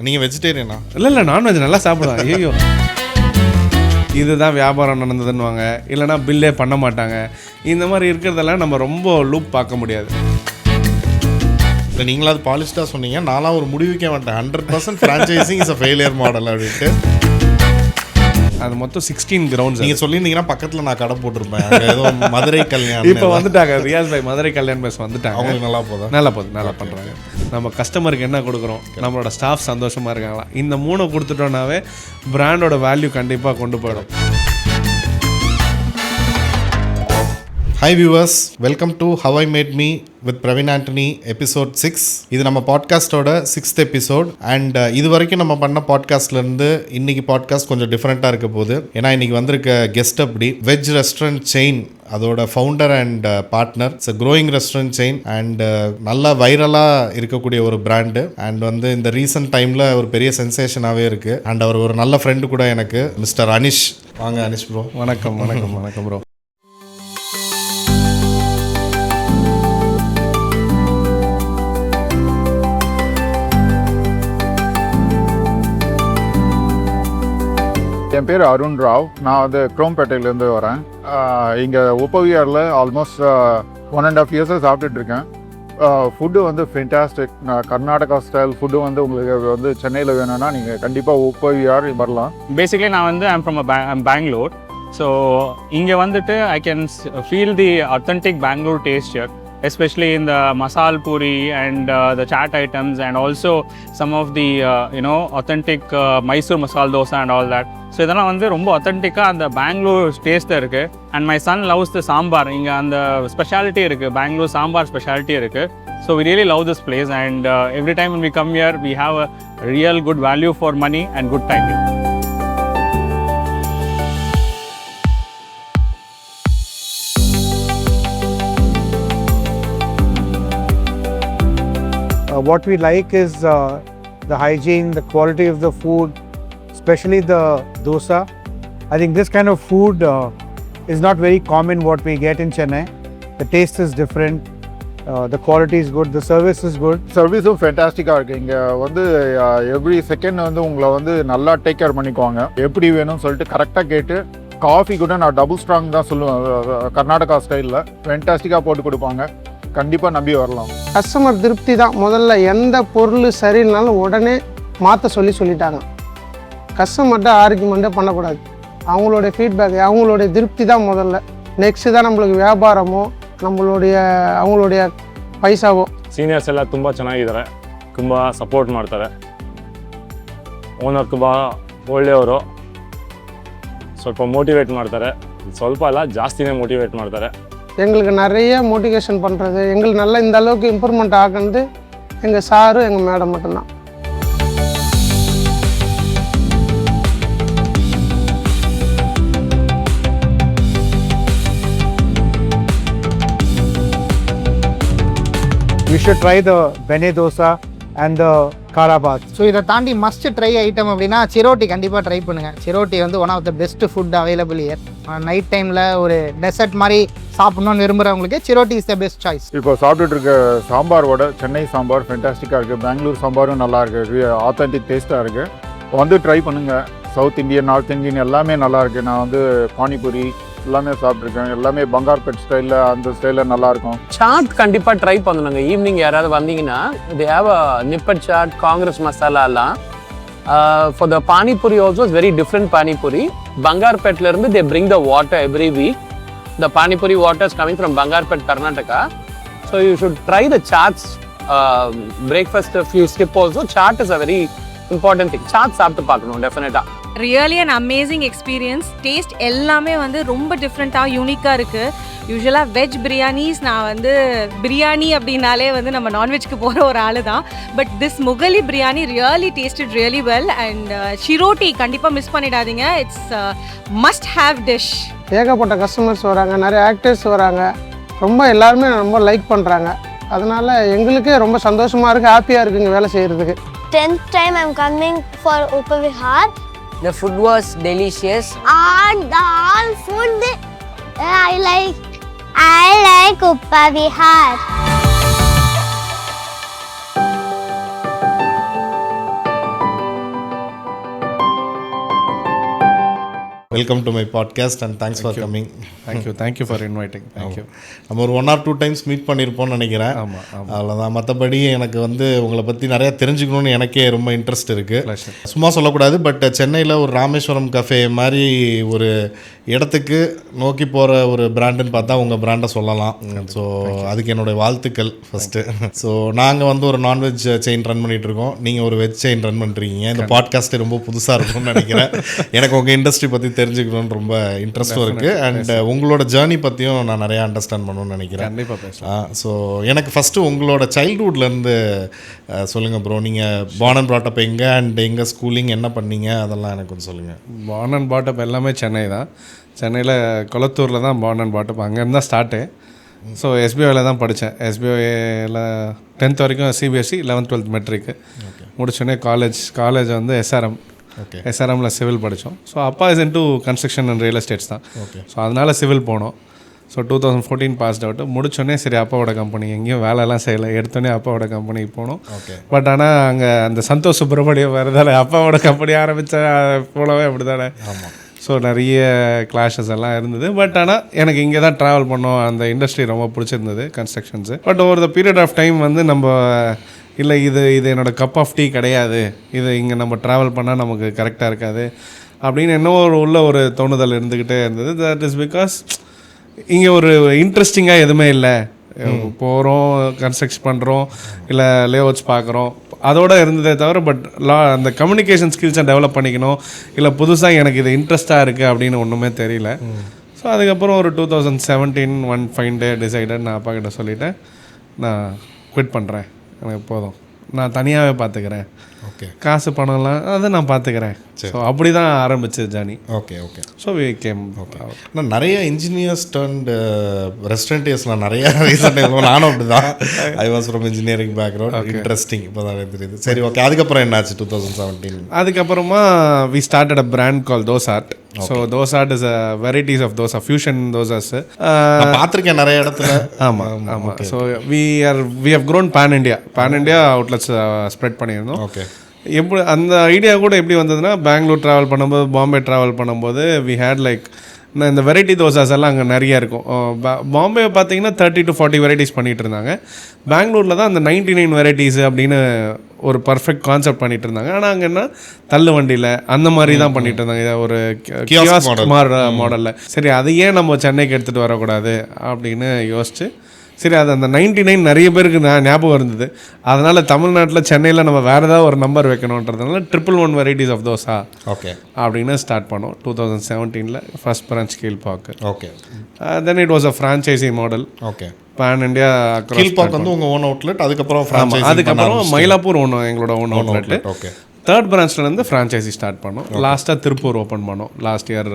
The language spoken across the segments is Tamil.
நீங்கள் வெஜிடேரியனா? இல்லை நான்வெஜ் நல்லா சாப்பிடுவேன். ஐயோ இதுதான் வியாபாரம் நடந்ததுன்னுவாங்க, இல்லைனா பில்லே பண்ண மாட்டாங்க. இந்த மாதிரி இருக்கிறதெல்லாம் நம்ம ரொம்ப லூப் பார்க்க முடியாது. இல்லை நீங்களாவது பாலிஸ்டாக சொன்னீங்க, நான்லாம் ஒரு முடிவுக்கே மாட்டேன் 100% franchising is a failure model அப்படின்ட்டு. அது மொத்தம் 16 கிரவுண்ட்ஸ். நீங்கள் சொல்லியிருந்தீங்கன்னா பக்கத்தில் நான் கடை போட்டிருப்பேன். ஏதோ மதுரை கல்யாணம் இப்போ வந்துட்டாங்க, ரியாஸ் பாய் மதுரை கல்யாண் பேஸ் வந்துட்டாங்க. அவங்களுக்கு நல்லா போதும், நல்லா பண்ணுறாங்க. நம்ம கஸ்டமருக்கு என்ன கொடுக்குறோம், நம்மளோட ஸ்டாஃப் சந்தோஷமாக இருக்காங்களா, இந்த 3 கொடுத்துட்டோன்னாவே பிராண்டோட வேல்யூ கண்டிப்பாக கொண்டு போயிடும். Hi viewers, welcome to how I met me with Praveen Antony episode 6. இது நம்ம பாட்காஸ்ட்டோட 6th எபிசோட். அண்ட் இது வரைக்கும் நம்ம பண்ண பாட்காஸ்ட்லேருந்து இன்னைக்கு பாட்காஸ்ட் கொஞ்சம் டிஃப்ரெண்ட்டாக இருக்க போகுது. ஏன்னா இன்றைக்கி வந்திருக்க கெஸ்ட் அப்படி வெஜ் ரெஸ்டாரண்ட் செயின் அதோட founder and partner. It's a growing restaurant chain and நல்லா வைரலாக இருக்கக்கூடிய ஒரு பிராண்டு. அண்ட் இந்த ரீசன்ட் டைமில் ஒரு பெரிய சென்சேஷனாகவே இருக்குது. அண்ட் அவர் ஒரு நல்ல ஃப்ரெண்டு கூட எனக்கு, மிஸ்டர் அனிஷ். வாங்க அனிஷ் ப்ரோ. வணக்கம் வணக்கம் வணக்கம் ப்ரோ. என் பேர் அருண் ராவ். நான் குரோம்பேட்டையிலேருந்து வரேன். இங்கே உப்பவியாரில் ஆல்மோஸ்ட் 1.5 இயர்ஸாக சாப்பிட்டுட்ருக்கேன். Food fantastic. Karnataka style food உங்களுக்கு சென்னையில் வேணும்னா நீங்கள் கண்டிப்பாக உப்பவியார் வரலாம். பேசிக்கலி நான் ஐம் ஃப்ரம் பெங்களூர். ஸோ இங்கே I can feel the authentic Bangalore taste here, especially in the masal puri and the chaat items, and also some of the authentic Mysore masala dosa and all that. So இதெல்லாம் ரொம்ப authentic-ஆ அந்த பெங்களூர் டேஸ்ட் இருக்கு. And my son loves the sambar. இங்க அந்த ஸ்பெஷாலிட்டி இருக்கு, பெங்களூர் சாம்பார் ஸ்பெஷாலிட்டி இருக்கு. So we really love this place, and every time when we come here we have a real good value for money and good time. What we like is the hygiene, the quality of the food, especially the dosa. I think this kind of food is not very common what we get in Chennai. The taste is different, the quality is good, the service is good. சர்வீஸும் ஃபென்டாஸ்டிக்காக இருக்குது. இங்கே எவ்ரி செகண்ட் உங்களை நல்லா டேக் கேர் பண்ணிக்குவாங்க. எப்படி வேணும்னு சொல்லிட்டு கரெக்டாக கேட்டு, காஃபி கூட நான் டபுள் ஸ்ட்ராங் தான் சொல்லுவேன், கர்நாடகா ஸ்டைலில் ஃபென்டாஸ்டிக்காக போட்டு கொடுப்பாங்க. கண்டிப்பாக நம்பி வரலாம். கஸ்டமர் திருப்தி தான் முதல்ல. எந்த பொருள் சரியில்லைனாலும் உடனே மாற்ற சொல்லிட்டாங்க. கஸ்டமர்கிட்ட ஆர்கியூமெண்ட்டே பண்ணக்கூடாது. அவங்களுடைய ஃபீட்பேக், அவங்களுடைய திருப்தி தான் முதல்ல. நெக்ஸ்ட்டு தான் நம்மளுக்கு ವ್ಯಾಪಾರமோ ಅವங்களுடைய ಪೈಸಾವೋ. ಸೀನಿಯರ್ಸ್ ಎಲ್ಲ ತುಂಬ ಚೆನ್ನಾಗಿದ್ದಾರೆ, ತುಂಬ ಸಪೋರ್ಟ್ ಮಾಡ್ತಾರೆ. ಓನರ್ ತುಂಬ ಒಳ್ಳೆಯವರು, ಸ್ವಲ್ಪ ಮೋಟಿವೇಟ್ ಮಾಡ್ತಾರೆ. ಸ್ವಲ್ಪ ಅಲ್ಲ, ಜಾಸ್ತಿನೇ ಮೋಟಿವೇಟ್ ಮಾಡ್ತಾರೆ. எங்களுக்கு நிறைய மோட்டிவேஷன் பண்ணுறது, எங்களுக்கு நல்லா இந்த அளவுக்கு இம்ப்ரூவ்மெண்ட் ஆகுறது எங்கள் சாரும் எங்கள் மேடம் மட்டும்தான். We should try the bene dosa and the kharabath. So இதை தாண்டி மஸ்ட் ட்ரை ஐட்டம் அப்படின்னா சிரோட்டி கண்டிப்பாக ட்ரை பண்ணுங்கள். Chiroti one of the best food available year. Night டைமில் ஒரு டெசர்ட் மாதிரி சாப்பிட்ணுன்னு விரும்புகிறவங்களுக்கு chiroti is the best choice. இப்போ சாப்பிட்டுட்டு இருக்க சாம்பாரோட சென்னை சாம்பார் ஃபென்டாஸ்டிக்காக இருக்குது. பெங்களூர் சாம்பாரும் நல்லா இருக்குது, ஆத்தென்டிக் டேஸ்ட்டாக இருக்குது. ட்ரை பண்ணுங்கள். சவுத் இந்தியன், நார்த் இந்தியன் எல்லாமே நல்லாயிருக்கு. நான் பானிபூரி எல்லாமே சாப்பிட்ருக்கேன். எல்லாமே பங்கார்பேட் ஸ்டைலில், அந்த ஸ்டைலில் நல்லாயிருக்கும். சாட் கண்டிப்பாக ட்ரை பண்ணணுங்க. ஈவினிங் யாராவது வந்தீங்கன்னா they have a nippat chaat, congress மசாலாலாம். For the panipuri also is very different panipuri. பங்கார்பேட்லேருந்து they bring the water every week. The panipuri water is coming from Bangarpet, Karnataka. So you should try the chaats. Breakfast if you skip also, chaat is a very important thing. Chaat சாப்பிட்டு பார்க்கணும் டெஃபினட்டாக. Really an amazing experience. Taste எல்லாமே ரொம்ப டிஃப்ரெண்ட்டாக யூனிக்காக இருக்குது. யூஸ்வலாக வெஜ் பிரியாணிஸ் நான் பிரியாணி அப்படின்னாலே நம்ம நான்வெஜ்க்கு போகிற ஒரு ஆள் தான். But this Mughlai biryani really tasted really well. And chiroti கண்டிப்பாக மிஸ் பண்ணிடாதீங்க. It's must have dish. ஏகப்பட்ட கஸ்டமர்ஸ் வராங்க, நிறைய ஆக்டர்ஸ் வராங்க. எல்லாருமே ரொம்ப லைக் பண்ணுறாங்க. அதனால் எங்களுக்கே ரொம்ப சந்தோஷமாக இருக்குது, ஹாப்பியாக இருக்குங்க வேலை செய்கிறதுக்கு. 10th time I'm coming for Upavihar. The food was delicious. And all food I like Upavihar. Welcome to my podcast and thanks for coming. Thank you for inviting. Thank you. நம்ம ஒரு 1 or 2 டைம்ஸ் மீட் பண்ணியிருப்போம்னு நினைக்கிறேன். ஆமாம், அவ்வளோதான். மற்றபடி எனக்கு வந்து உங்களை பற்றி நிறையா தெரிஞ்சுக்கணும்னு எனக்கே ரொம்ப இன்ட்ரெஸ்ட் இருக்குது. Pleasure. சும்மா சொல்லக்கூடாது, பட் சென்னையில் ஒரு ராமேஸ்வரம் கஃபே மாதிரி ஒரு இடத்துக்கு நோக்கி போகிற ஒரு பிராண்டுன்னு பார்த்தா உங்கள் பிராண்டை சொல்லலாம். ஸோ அதுக்கு என்னுடைய வாழ்த்துக்கள் ஃபஸ்ட்டு. ஸோ நாங்கள் வந்து ஒரு நான்வெஜ் செயின் ரன் பண்ணிகிட்ருக்கோம், நீங்கள் ஒரு வெஜ் செயின் ரன் பண்ணுறீங்க. இந்த பாட்காஸ்ட்டே ரொம்ப புதுசாக இருக்கும்னு நினைக்கிறேன். எனக்கு உங்கள் இண்டஸ்ட்ரி பற்றி தெரிஞ்சுக்கணும்னு ரொம்ப இன்ட்ரெஸ்ட்டும் இருக்குது. அண்ட் உங்களோட ஜேர்னி பற்றியும் நான் நிறையா அண்டர்ஸ்டாண்ட் பண்ணணும்னு நினைக்கிறேன். கண்டிப்பாக பேசலாம். ஸோ எனக்கு ஃபஸ்ட்டு உங்களோட சைல்ட்ஹுட்லேருந்து சொல்லுங்கள் ப்ரோ. நீங்கள் born and brought up எங்கே அண்ட் எங்கே ஸ்கூலிங் என்ன பண்ணீங்க அதெல்லாம் எனக்கு கொஞ்சம் சொல்லுங்கள். born and brought up எல்லாமே சென்னை தான். சென்னையில் கொளத்தூரில் தான் born and brought up. அங்கேருந்து தான் ஸ்டார்ட்டு. ஸோ எஸ்பிஐயில் தான் படித்தேன். எஸ்பிஐயில் 10th வரைக்கும் சிபிஎஸ்சி, 11th 12th மெட்ரிக்கு முடிச்சோடனே காலேஜ் வந்து எஸ்ஆர்எம். எஸ்ஆர்எம்மில் சிவில் படித்தோம். ஸோ அப்பா is into construction and real estates தான். ஸோ அதனால் சிவில் போனோம். ஸோ 2014 பாஸ்ட் அவுட்டு முடிச்சோடனே சரி அப்பாவோட கம்பெனி, எங்கேயும் வேலைலாம் செய்யலை, எடுத்தோடனே அப்பாவோட கம்பெனிக்கு போனோம். பட் ஆனால் அங்கே அந்த சந்தோஷ் சுப்ரமணியம் வரதால அப்பாவோட கம்பெனி ஆரம்பித்த போலவே அப்படி தானே. ஸோ நிறைய கிளாஷஸ் எல்லாம் இருந்தது. பட் ஆனால் எனக்கு இங்கே தான் ட்ராவல் பண்ணோம். அந்த இண்டஸ்ட்ரி ரொம்ப பிடிச்சிருந்தது, constructions. But over the period of time வந்து நம்ம இல்லை இது என்னோடய கப் ஆஃப் டீ கிடையாது, இது இங்கே நம்ம ட்ராவல் பண்ணால் நமக்கு கரெக்டாக இருக்காது அப்படின்னு என்ன ஒரு தோணுதல் இருந்துக்கிட்டே இருந்தது. தட் இஸ் பிகாஸ் இங்கே ஒரு இன்ட்ரெஸ்டிங்காக எதுவுமே இல்லை. போகிறோம், கன்ஸ்ட்ரக்ஷன் பண்ணுறோம், இல்லை லேஅவுட்ஸ் பார்க்குறோம், அதோட இருந்ததே தவிர பட் அந்த கம்யூனிகேஷன் ஸ்கில்ஸை டெவலப் பண்ணிக்கணும், இல்லை புதுசாக எனக்கு இது இன்ட்ரெஸ்ட்டாக இருக்குது அப்படின்னு ஒன்றுமே தெரியல. ஸோ அதுக்கப்புறம் ஒரு 2017 ஒன் ஃபைன் டே டிசைடட் நான் அப்பா கிட்ட சொல்லிவிட்டேன், நான் குவிட் பண்ணுறேன், எனக்கு போதும், நான் தனியாகவே பார்த்துக்கிறேன், காசு பணம்லாம் அதை நான் பார்த்துக்கிறேன். ஸோ அப்படி தான் ஆரம்பிச்சது Johnny. Okay. So we came. நான் நிறைய இன்ஜினியர்ஸ் அண்ட் ரெஸ்டாரண்ட்டியர்ஸ்லாம் நிறையா ரீசெண்டாக நானும் அப்படி தான். I was from engineering background. Interesting இப்போ தான் தெரியுது. சரி, ஓகே. அதுக்கப்புறம் என்னாச்சு 2017? அதுக்கப்புறமா we started a brand call Dosat. So Dosat is a varieties of dosa, fusion dosas. பார்த்துருக்கேன் நிறைய இடத்துல. ஆமாம். So we have grown pan India outlets spread பண்ணியிருந்தோம். ஓகே. எப்படி அந்த ஐடியா கூட எப்படி வந்ததுன்னா, பெங்களூர் ட்ராவல் பண்ணும்போது, பாம்பே ட்ராவல் பண்ணும்போது வி ஹேட் லைக் இந்த வெரைட்டி தோசாஸ் எல்லாம் அங்கே நிறையா இருக்கும். பாம்பே பார்த்தீங்கன்னா 30 to 40 வெரைட்டிஸ் பண்ணிகிட்டு இருந்தாங்க. பெங்களூரில் தான் அந்த 99 வெரைட்டிஸ் அப்படின்னு ஒரு பர்ஃபெக்ட் கான்செப்ட் பண்ணிகிட்டு இருந்தாங்க. ஆனால் அங்கே என்ன தள்ளு வண்டியில் அந்த மாதிரி தான் பண்ணிகிட்டு இருந்தாங்க, இதை ஒரு கியாஸ்க் மாடலில். சரி, அதை ஏன் நம்ம சென்னைக்கு எடுத்துகிட்டு வரக்கூடாது அப்படின்னு யோசிச்சு, சரி அது அந்த 99 நிறைய பேருக்கு ஞாபகம் இருந்தது. அதனால் தமிழ்நாட்டில் சென்னையில் நம்ம வேறு ஏதாவது ஒரு நம்பர் வைக்கணுன்றதுனால 111 வெரைட்டிஸ் ஆஃப் தோசா அப்படின்னு ஸ்டார்ட் பண்ணோம் 2017 first branch Kilpauk. Okay. Then it was a franchisee model. Okay. Pan India. Kilpauk வந்து உங்கள் ஓன் அவுட்லெட், அதுக்கப்புறம் மயிலாப்பூர் எங்களோட ஓன் அவுட்லெட். ஓகே. தேர்ட் பிரான்ச்லேருந்து ஃப்ரான்ச்சைசி ஸ்டார்ட் பண்ணோம். லாஸ்ட்டாக திருப்பூர் ஓப்பன் பண்ணோம் லாஸ்ட் இயர்.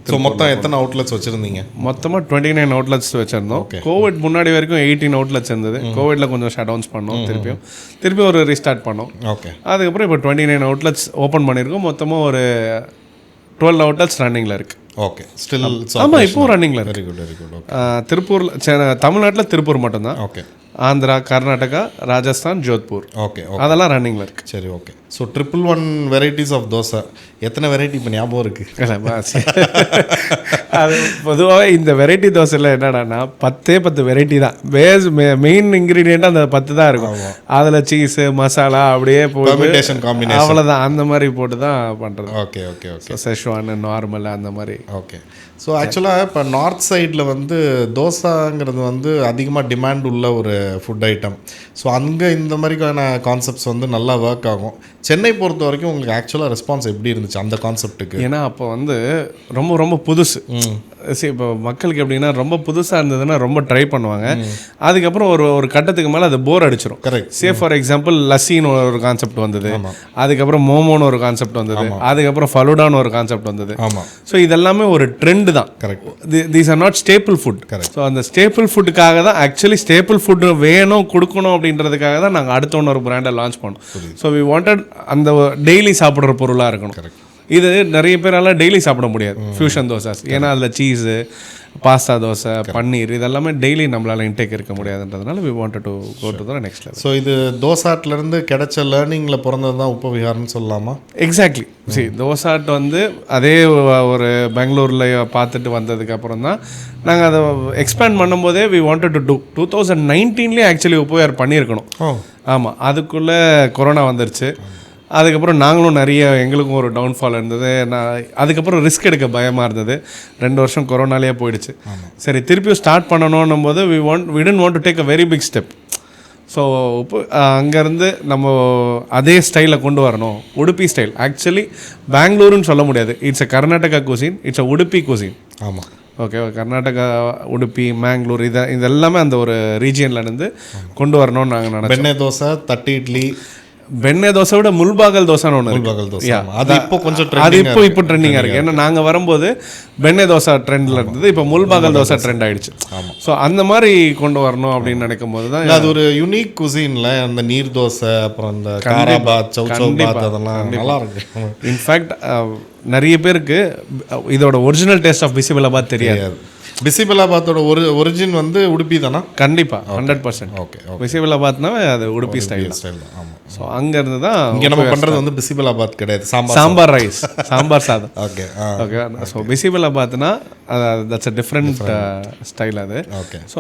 ஸோ மொத்தம் எத்தனை அவுட்லெட்ஸ் வச்சுருந்தீங்க? மொத்தமாக 29 அவுட்லெட்ஸ் வச்சுருந்தோம். கோவிட் முன்னாடி வரைக்கும் 18 அவுட்லெட்ஸ் இருந்தது. கோவிடில் கொஞ்சம் ஷட் டவுன்ஸ் பண்ணோம், திருப்பி ஒரு ரீஸ்டார்ட் பண்ணோம். ஓகே. அதுக்கப்புறம் இப்போ 29 அவுட்லெட்ஸ் ஓப்பன் பண்ணியிருக்கோம். மொத்தமாக ஒரு 12 அவுட்லெட்ஸ் ரன்னிங்கில் இருக்குது. ஓகே. ஸ்டில் ஆமாம், இப்போவும் ரன்னிங்கில் வெரி இருக்குது. Good, very good. திருப்பூரில், தமிழ்நாட்டில் திருப்பூர் மட்டும்தான். ஓகே. ஆந்திரா, கர்நாடகா, ராஜஸ்தான், ஜோத்பூர், ஓகே, அதெல்லாம் ரன்னிங்கில் இருக்குது. சரி, okay. So 111 varieties of dosa, எத்தனை வெரைட்டி இப்போ ஞாபகம் இருக்குது? அது பொதுவாகவே இந்த வெரைட்டி தோசையில் என்னடான்னா 10 வெரைட்டி தான். மெயின் இன்க்ரீடியண்ட்டாக அந்த 10 தான் இருக்கும். அதில் சீஸு, மசாலா அப்படியே காம்பினேஷன் அவ்வளோதான், அந்த மாதிரி போட்டு தான் பண்ணுறது. Okay, okay, okay. Schezwan, normal, அந்த மாதிரி. ஓகே. ஸோ ஆக்சுவலாக இப்போ நார்த் சைடில் வந்து தோசாங்கிறது வந்து அதிகமாக டிமாண்ட் உள்ள ஒரு ஃபுட் ஐட்டம். ஸோ அங்கே இந்த மாதிரிக்கான கான்செப்ட்ஸ் வந்து நல்லா ஒர்க் ஆகும். சென்னை பொறுத்த வரைக்கும் உங்களுக்கு ஆக்சுவலாக ரெஸ்பான்ஸ் எப்படி இருந்துச்சு அந்த கான்செப்ட்டுக்கு? ஏன்னா அப்போ வந்து ரொம்ப புதுசு. சரி, இப்போ மக்களுக்கு எப்படின்னா ரொம்ப புதுசாக இருந்ததுன்னா ரொம்ப ட்ரை பண்ணுவாங்க. அதுக்கப்புறம் ஒரு கட்டத்துக்கு மேலே அது போர் அடிச்சிடும். கரெக்ட். சே ஃபார் எக்ஸாம்பிள் லஸ்ஸின்னு ஒரு கான்செப்ட் வந்தது, அதுக்கப்புறம் மோமோன்னு ஒரு கான்செப்ட் வந்தது, அதுக்கப்புறம் ஃபலூடான்னு ஒரு கான்செப்ட் வந்தது. ஆமாம். ஸோ இதெல்லாமே ஒரு ட்ரெண்ட் தான். Correct. These are not stable food. Correct. So அந்த ஸ்டேபிள் ஃபுட்டுக்காக தான், ஆக்சுவலி ஸ்டேபிள் ஃபுட் வேணும் கொடுக்கணும் அப்படின்றதுக்காக தான் நாங்கள் அடுத்த ஒரு பிராண்டை லான்ச் பண்ணோம். ஸோ வி வாண்டட் அந்த டெய்லி சாப்பிட்ற பொருளாக இருக்கணும். கரெக்ட். இது நிறைய பேரால் டெய்லி சாப்பிட முடியாது ஃபியூஷன் தோசாஸ். ஏன்னா அதில் சீஸு, பாஸ்தா தோசை, பன்னீர் இதெல்லாமே டெய்லி நம்மளால் இன்டேக் இருக்க முடியாதுன்றதுனால we wanted to go to the next level. So இது தோசாட்லேருந்து கிடைச்ச லேர்னிங்கில் பிறந்தது தான் உப்பவிஹார்னு சொல்லலாமா? எக்ஸாக்ட்லி. சரி, தோசாட் வந்து அதே ஒரு பெங்களூரில் பார்த்துட்டு வந்ததுக்கு அப்புறம் தான் நாங்கள் அதை எக்ஸ்பேண்ட் பண்ணும்போதே we wanted to do 2019 actually உப்பவிஹார் பண்ணியிருக்கணும். ஆமாம், அதுக்குள்ளே கொரோனா வந்துருச்சு. அதுக்கப்புறம் நாங்களும் நிறைய எங்களுக்கும் ஒரு டவுன்ஃபால் இருந்தது. அதுக்கப்புறம் ரிஸ்க் எடுக்க பயமாக இருந்தது. 2 வருஷம் கொரோனாலேயே போயிடுச்சு. சரி, திருப்பியும் ஸ்டார்ட் பண்ணணுன்னும் போது we didn't want to take a very big step. So அங்கேருந்து நம்ம அதே ஸ்டைலில் கொண்டு வரணும். உடுப்பி ஸ்டைல் ஆக்சுவலி பெங்களூருன்னு சொல்ல முடியாது. It's a Karnataka cuisine, it's a Udupi cuisine. ஆமாம், ஓகே, கர்நாடகா, உடுப்பி, மேங்களூர் இது எல்லாமே அந்த ஒரு ரீஜியன்லேருந்து கொண்டு வரணும்னு நாங்கள் நினைச்சோம். பெண்ணை தோசை, தட்டு இட்லி. வெண்ணெய் தோசை விட முல்பாகல் தோசைன்னு ஒன்று. முல்பாகல் தோசை அது இப்போ கொஞ்சம் அது இப்போ ட்ரெண்டிங்காக இருக்குது. ஏன்னா நாங்கள் வரும்போது வெண்ணெய் தோசை ட்ரெண்டில் இருந்தது, இப்போ முல்பாகல் தோசை ட்ரெண்ட் ஆகிடுச்சு. ஸோ அந்த மாதிரி கொண்டு வரணும் அப்படின்னு நினைக்கும் போது தான் அது ஒரு யூனிக் குசின்ல அந்த நீர் தோசை, அப்புறம் இந்த காராபாத், சௌசௌபாத் அதெல்லாம் நல்லா இருக்கு. இன்ஃபேக்ட் நிறைய பேருக்கு இதோட ஒரிஜினல் டேஸ்ட் ஆஃப் பிசிபெலாபாத் தெரியாது. பிசிபெலாபாத்தோட ஒரிஜின் வந்து உடுப்பி தானா? கண்டிப்பாக 100%. ஓகே, பிசிபெலாபாத்னா அது உடுப்பி ஸ்டைல் தான். ஆமாம். ஸோ அங்கேருந்து தான் இங்கே நம்ம பண்ணுறது வந்து பிசிபெலாபாத் கிடையாது, சாம்பார் ரைஸ், சாம்பார் சாதம். Okay okay. ஸோ பிசிபெலாபாத்னா தட்ஸ் அ டிஃப்ரெண்ட் ஸ்டைல் அது. ஓகே. ஸோ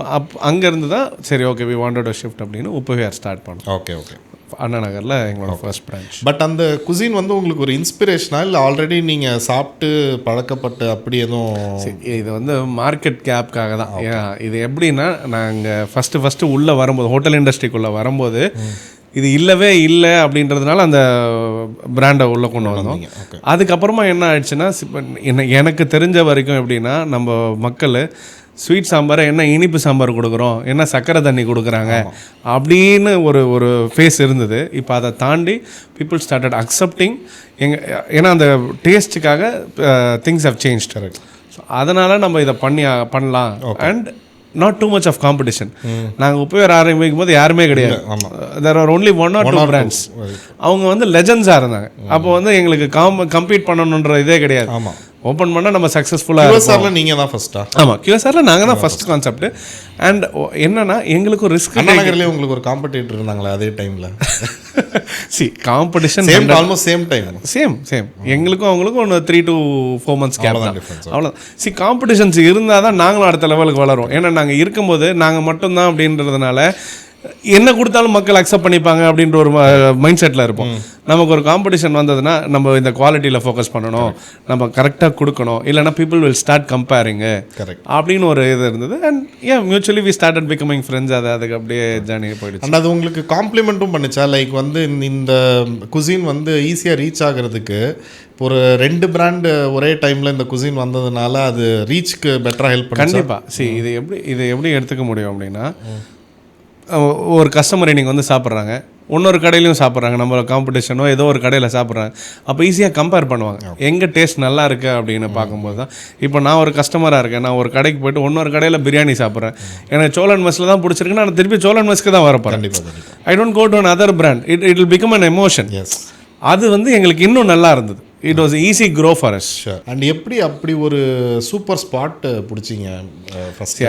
அங்கேருந்து தான் சரி okay we wanted to shift அப்படின்னு உப்பவிஹார் ஸ்டார்ட் பண்ணோம். Okay okay. அண்ணா நகரில் எங்களோட ஃபர்ஸ்ட் பிரான்ச். பட் அந்த குசின் வந்து உங்களுக்கு ஒரு இன்ஸ்பிரேஷனா இல்லை ஆல்ரெடி நீங்கள் சாப்பிட்டு பழக்கப்பட்டு அப்படி எதுவும்? இது வந்து மார்க்கெட் கேப்காக தான். இது எப்படின்னா, நாங்கள் ஃபஸ்ட்டு உள்ளே வரும்போது, ஹோட்டல் இண்டஸ்ட்ரிக்குள்ளே வரும்போது இது இல்லவே இல்லை அப்படின்றதுனால அந்த பிராண்டை உள்ளே கொண்டு வந்தோம். அதுக்கப்புறமா என்ன ஆயிடுச்சுன்னா, எனக்கு தெரிஞ்ச வரைக்கும் எப்படின்னா, நம்ம மக்கள் ஸ்வீட் சாம்பாரை என்ன இனிப்பு சாம்பார் கொடுக்குறோம், என்ன சக்கரை தண்ணி கொடுக்குறாங்க அப்படின்னு ஒரு ஃபேஸ் இருந்தது. இப்போ அதை தாண்டி பீப்புள் ஸ்டார்டட் அக்செப்டிங் ஏன்னா அந்த டேஸ்ட்டுக்காக திங்ஸ் ஹவ் சேஞ்ச். ஸோ அதனால் நம்ம இதை பண்ணலாம். And not too much of competition. நாங்கள் உப்பவிஹார் ஆரம்பிக்கும் போது யாருமே கிடையாது. There are only 1 or 2 brands. அவங்க வந்து லெஜண்ட்ஸாக இருந்தாங்க. அப்போ வந்து எங்களுக்கு கம்பீட் பண்ணணுன்ற இதே கிடையாது. ஆமாம், ஓப்பன் பண்ணால் நம்ம சக்ஸஸ்ஃபுல்லாக QSRல நீங்கள் தான் ஃபஸ்ட்டா? ஆமாம், QSRல நாங்கள் தான் ஃபஸ்ட் கான்செப்ட். அண்ட் என்னன்னா, எங்களுக்கு ரிஸ்க். அண்ணா நகர்லேயே உங்களுக்கு ஒரு காம்படிட்டர் இருந்தாங்களே அதே டைமில்? Competition almost same. எங்களுக்கும் அவங்களுக்கும் ஒன்று 3 to 4 months கேப் தான். அவ்வளோ. காம்படிஷன்ஸ் இருந்தால் தான் நாங்களும் அடுத்த லெவலுக்கு வளரும். ஏன்னா நாங்கள் இருக்கும்போது நாங்கள் மட்டும்தான் அப்படின்றதுனால என்ன கொடுத்தாலும் மக்கள் அக்செப்ட் பண்ணிப்பாங்க அப்படின்ற ஒரு மைண்ட் செட்டில் இருப்போம். நமக்கு ஒரு காம்படிஷன் வந்ததுன்னா நம்ம இந்த குவாலிட்டியில் ஃபோக்கஸ் பண்ணணும், நம்ம கரெக்டாக கொடுக்கணும், இல்லைனா பீப்புள் வில் ஸ்டார்ட் கம்பேரிங்கு அப்படின்னு ஒரு இது இருந்தது. And mutually we started becoming friends. அதுக்கு அப்படியே ஜேர்னி போயிடுச்சு. அண்ட் அது உங்களுக்கு காம்ப்ளிமெண்ட்டும் பண்ணிச்சா? லைக் வந்து இந்த குசின் வந்து ஈஸியாக ரீச் ஆகிறதுக்கு ஒரு 2 பிராண்டு ஒரே டைமில் இந்த குசின் வந்ததுனால அது ரீச்சுக்கு பெட்டராக ஹெல்ப் பண்ணி? கண்டிப்பாக. இது எப்படி எடுத்துக்க முடியும் அப்படின்னா, ஒரு கஸ்டமர் இன்னைக்கு வந்து சாப்பிட்றாங்க, இன்னொரு கடையிலையும் சாப்பிட்றாங்க, நம்ம காம்படிஷனோ ஏதோ ஒரு கடையில் சாப்பிட்றாங்க. அப்போ ஈஸியாக கம்பேர் பண்ணுவாங்க எங்கே டேஸ்ட் நல்லா இருக்குது அப்படின்னு பார்க்கும்போது தான். இப்போ நான் ஒரு கஸ்டமராக இருக்கேன், நான் ஒரு கடைக்கு போய்ட்டு இன்னொரு கடையில் பிரியாணி சாப்பிட்றேன், எனக்கு சோழன் மெஸ்ஸில் தான் பிடிச்சிருக்குன்னா நான் திருப்பி சோழன் மெஸ்க்கு தான் வரப்போகிறேன். I don't go to an other brand. It will become an emotion. அது வந்து எங்களுக்கு இன்னும் நல்லா இருந்தது. It was easy grow for us. And எப்படி அப்படி ஒரு சூப்பர் ஸ்பாட் பிடிச்சிங்க ஃபர்ஸ்ட்?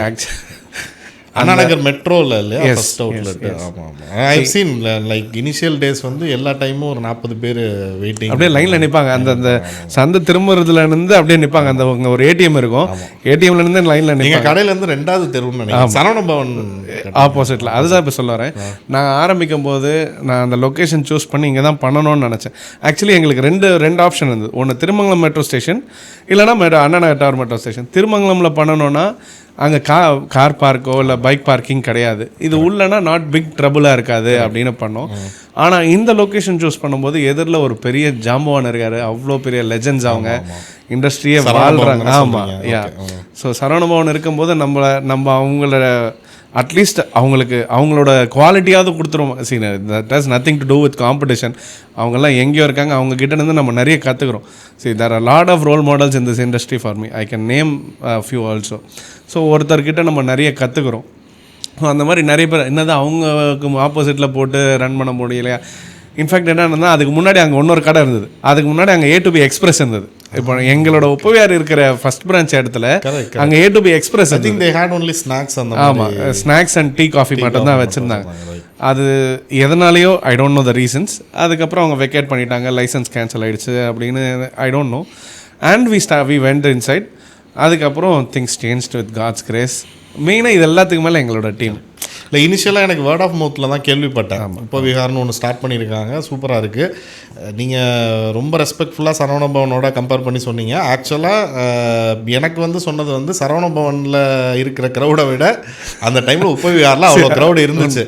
அண்ணா நகர் மெட்ரோவில் இல்லையா ஃபர்ஸ்ட் அவுட்லெட்? ஆமாம் ஆமாம். I have seen like initial days வந்து எல்லா டைமும் ஒரு 40 பேர் வெயிட்டிங் அப்படியே லைனில் நிற்பாங்க. அந்த சந்தை திரும்புறதுலேருந்து அப்படியே நிற்பாங்க. அந்த ஒரு ஏடிஎம் இருக்கும், ஏடிஎம்லேருந்து லைனில் நிற்பாங்க. எங்கள் கடையிலேருந்து 2வது தெருவுன்னு நினைக்கிறேன், சரவண பவன் ஆப்போசிட்டில். அதுதான் இப்போ சொல்ல வரேன். நான் ஆரம்பிக்கும் போது நான் அந்த லொக்கேஷன் சூஸ் பண்ணி இங்கே தான் பண்ணணும்னு நினச்சேன். ஆக்சுவலி எங்களுக்கு ரெண்டு ஆப்ஷன் இருந்தது. ஒன்று திருமங்கலம் மெட்ரோ ஸ்டேஷன், இல்லைனா Anna Nagar tower metro station. திருமங்கலமில் பண்ணணுன்னா அங்கே கார் பார்க்கோ இல்லை பைக் பார்க்கிங் கிடையாது. இது உள்ளனா நாட் பிக் ட்ரபுளாக இருக்காது அப்படின்னு பண்ணோம். ஆனால் இந்த லொக்கேஷன் சூஸ் பண்ணும்போது எதிரில் ஒரு பெரிய ஜாம்பவான் இருக்கார், அவ்வளோ பெரிய லெஜண்ட்ஸ், அவங்க இண்டஸ்ட்ரியே வாழ்கிறாங்க. ஆமாம், ஸோ சரவணபவன் இருக்கும்போது நம்ம அவங்கள அட்லீஸ்ட் அவங்களோட குவாலிட்டியாவது கொடுத்துருவோம். That has nothing to do with competition. அவங்கெல்லாம் எங்கேயோ இருக்காங்க, அவங்ககிட்டேருந்து நம்ம நிறைய கற்றுக்குறோம். There are lot of role models in this industry for me. I can name few also. So ஒருத்தர்கிட்ட நம்ம நிறைய கற்றுக்குறோம். அந்த மாதிரி நிறைய பேர் என்னதான் அவங்களுக்கு ஆப்போசிட்டில் போட்டு ரன் பண்ண முடியலையா, இன்ஃபேக்ட் என்னன்னா அதுக்கு முன்னாடி அங்கே இன்னொரு கடை இருந்தது, அதுக்கு முன்னாடி அங்கே A to B எக்ஸ்பிரஸ் இருந்தது. இப்போ எங்களோட உப்பவியார் இருக்கிற ஃபர்ஸ்ட் பிரான்ச் இடத்துல அங்கே A to B எக்ஸ்பிரஸ் ஆமாம், ஸ்நாக்ஸ் அண்ட் டீ காஃபி மட்டும் தான் வச்சுருந்தாங்க. அது எதனாலேயோ I don't know the reasons. அதுக்கப்புறம் அவங்க வெக்கேட் பண்ணிட்டாங்க, லைசன்ஸ் கேன்சல் ஆகிடுச்சு அப்படின்னு I don't know. And we went inside. அதுக்கப்புறம் things changed with God's grace. மெயினாக இது எல்லாத்துக்கு மேலே எங்களோட டீம். இல்லை, இனிஷியலாக எனக்கு வேர்ட் ஆஃப் மவுத்தில் தான் கேள்விப்பட்டேன். இப்போ விஹார்னு ஒன்று ஸ்டார்ட் பண்ணியிருக்காங்க, சூப்பராக இருக்குது. நீங்கள் ரொம்ப ரெஸ்பெக்ட்ஃபுல்லாக சரவணபவனோட கம்பேர் பண்ணி சொன்னீங்க. ஆக்சுவலாக எனக்கு வந்து சொன்னது வந்து சரவணபவனில் இருக்கிற க்ரௌடை விட அந்த டைமில் உப்ப விஹாரில் அவ்வளோ க்ரௌடு இருந்துச்சு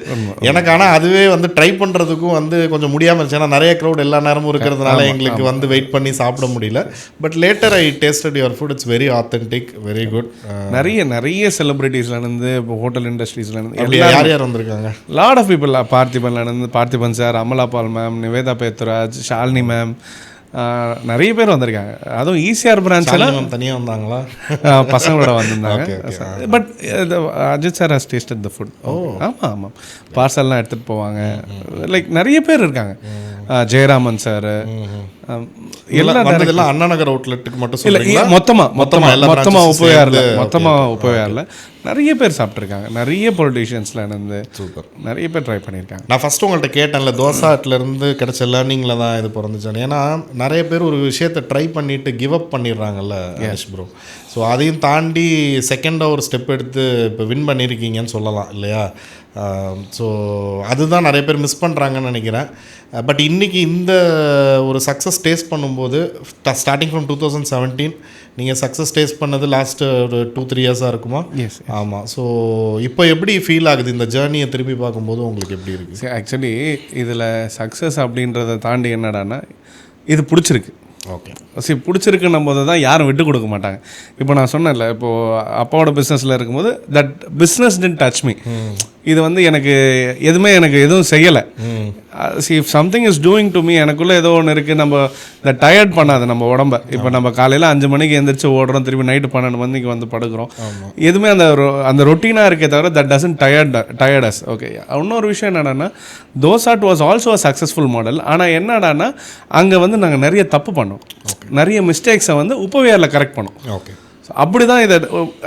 எனக்கு. ஆனால் அதுவே வந்து ட்ரை பண்ணுறதுக்கும் வந்து கொஞ்சம் முடியாமல் இருந்துச்சு. ஏன்னா நிறைய க்ரௌட் எல்லா நேரமும் இருக்கிறதுனால எங்களுக்கு வந்து வெயிட் பண்ணி சாப்பிட முடியல. But later I tasted your food. It's very authentic, very good. நிறைய செலிபிரிட்டிஸ்லேருந்து இப்போ ஹோட்டல் இண்டஸ்ட்ரீஸ்லேருந்து யார் யார் வந்திருக்காங்க? Lot of people. Parthiban sir, Amala Paul ma'am, Nivetha Pethuraj, Shalini ma'am, நிறைய பேர் வந்திருக்காங்க. அதுவும் ஈசிஆர் பிரான்ச்லாம் தனியாக வந்தாங்களா? பசங்களோட வந்திருந்தாங்க. But Ajith sir has tasted the food. ஆமாம், பார்சல்லாம் எடுத்துகிட்டு போவாங்க. லைக் நிறைய பேர் இருக்காங்க. ஜெயராமன் சார் எல்லாம் அண்ணா நகர் அவுட்லெட்டுக்கு மட்டும் இல்லை, மொத்தமாக உப்பவியாரில் நிறைய பேர் சாப்பிட்ருக்காங்க. நிறைய பொலிட்டீஷியன்ஸில் இருந்து சூப்பர் நிறைய பேர் ட்ரை பண்ணியிருக்காங்க. நான் ஃபஸ்ட்டு உங்கள்கிட்ட கேட்டேன்ல, தோசாட்டிலேருந்து கிடைச்ச லேர்னிங்கில் தான் இது பிறந்துச்சானு. ஏன்னா நிறைய பேர் ஒரு விஷயத்தை ட்ரை பண்ணிவிட்டு கிவ் அப் பண்ணிடுறாங்கல்ல யஷ் ப்ரோ. ஸோ அதையும் தாண்டி செகண்டாக ஒரு ஸ்டெப் எடுத்து இப்போ வின் பண்ணியிருக்கீங்கன்னு சொல்லலாம் இல்லையா? ஸோ அதுதான் நிறைய பேர் மிஸ் பண்ணுறாங்கன்னு நினைக்கிறேன். பட் இன்றைக்கி இந்த ஒரு சக்ஸஸ் டேஸ்ட் பண்ணும்போது ஸ்டார்டிங் ஃப்ரம் 2017 நீங்கள் சக்ஸஸ் டேஸ்ட் பண்ணது லாஸ்ட்டு ஒரு 2-3 இயர்ஸாக இருக்குமா? எஸ், ஆமாம். ஸோ இப்போ எப்படி ஃபீல் ஆகுது இந்த ஜேர்னியை திரும்பி பார்க்கும்போது உங்களுக்கு எப்படி இருக்குது? ஆக்சுவலி இதில் சக்ஸஸ் அப்படின்றத தாண்டி என்னடான்னா இது பிடிச்சிருக்கு. ஓகே, சரி, பிடிச்சிருக்குன்னும் போது தான் யாரும் விட்டு கொடுக்க மாட்டாங்க. இப்போ நான் சொன்னேன்ல, இப்போது அப்பாவோட பிஸ்னஸில் இருக்கும்போது that business did touch me. இது வந்து எனக்கு எதுவும் செய்யலை. See if something is doing to me, எனக்குள்ளே ஏதோ ஒன்று இருக்குது. நம்ம இந்த டயர்ட் பண்ணாது நம்ம உடம்ப. இப்போ நம்ம காலையில் 5 மணிக்கு எழுந்திரிச்சு ஓடுறோம், திருப்பி நைட்டு 12 மணிக்கு வந்து படுக்கிறோம். எதுவுமே அந்த ரொட்டீனாக இருக்கே தவிர that doesn't tired us. Okay, இன்னொரு விஷயம் என்னடான்னா, Dosat was also a successful model. ஆனால் என்னடான்னா அங்கே வந்து நாங்கள் நிறைய தப்பு பண்ணோம், நிறைய மிஸ்டேக்ஸை வந்து உப்பவியாரில் கரெக்ட் பண்ணோம். ஓகே, அப்படி தான் இதை.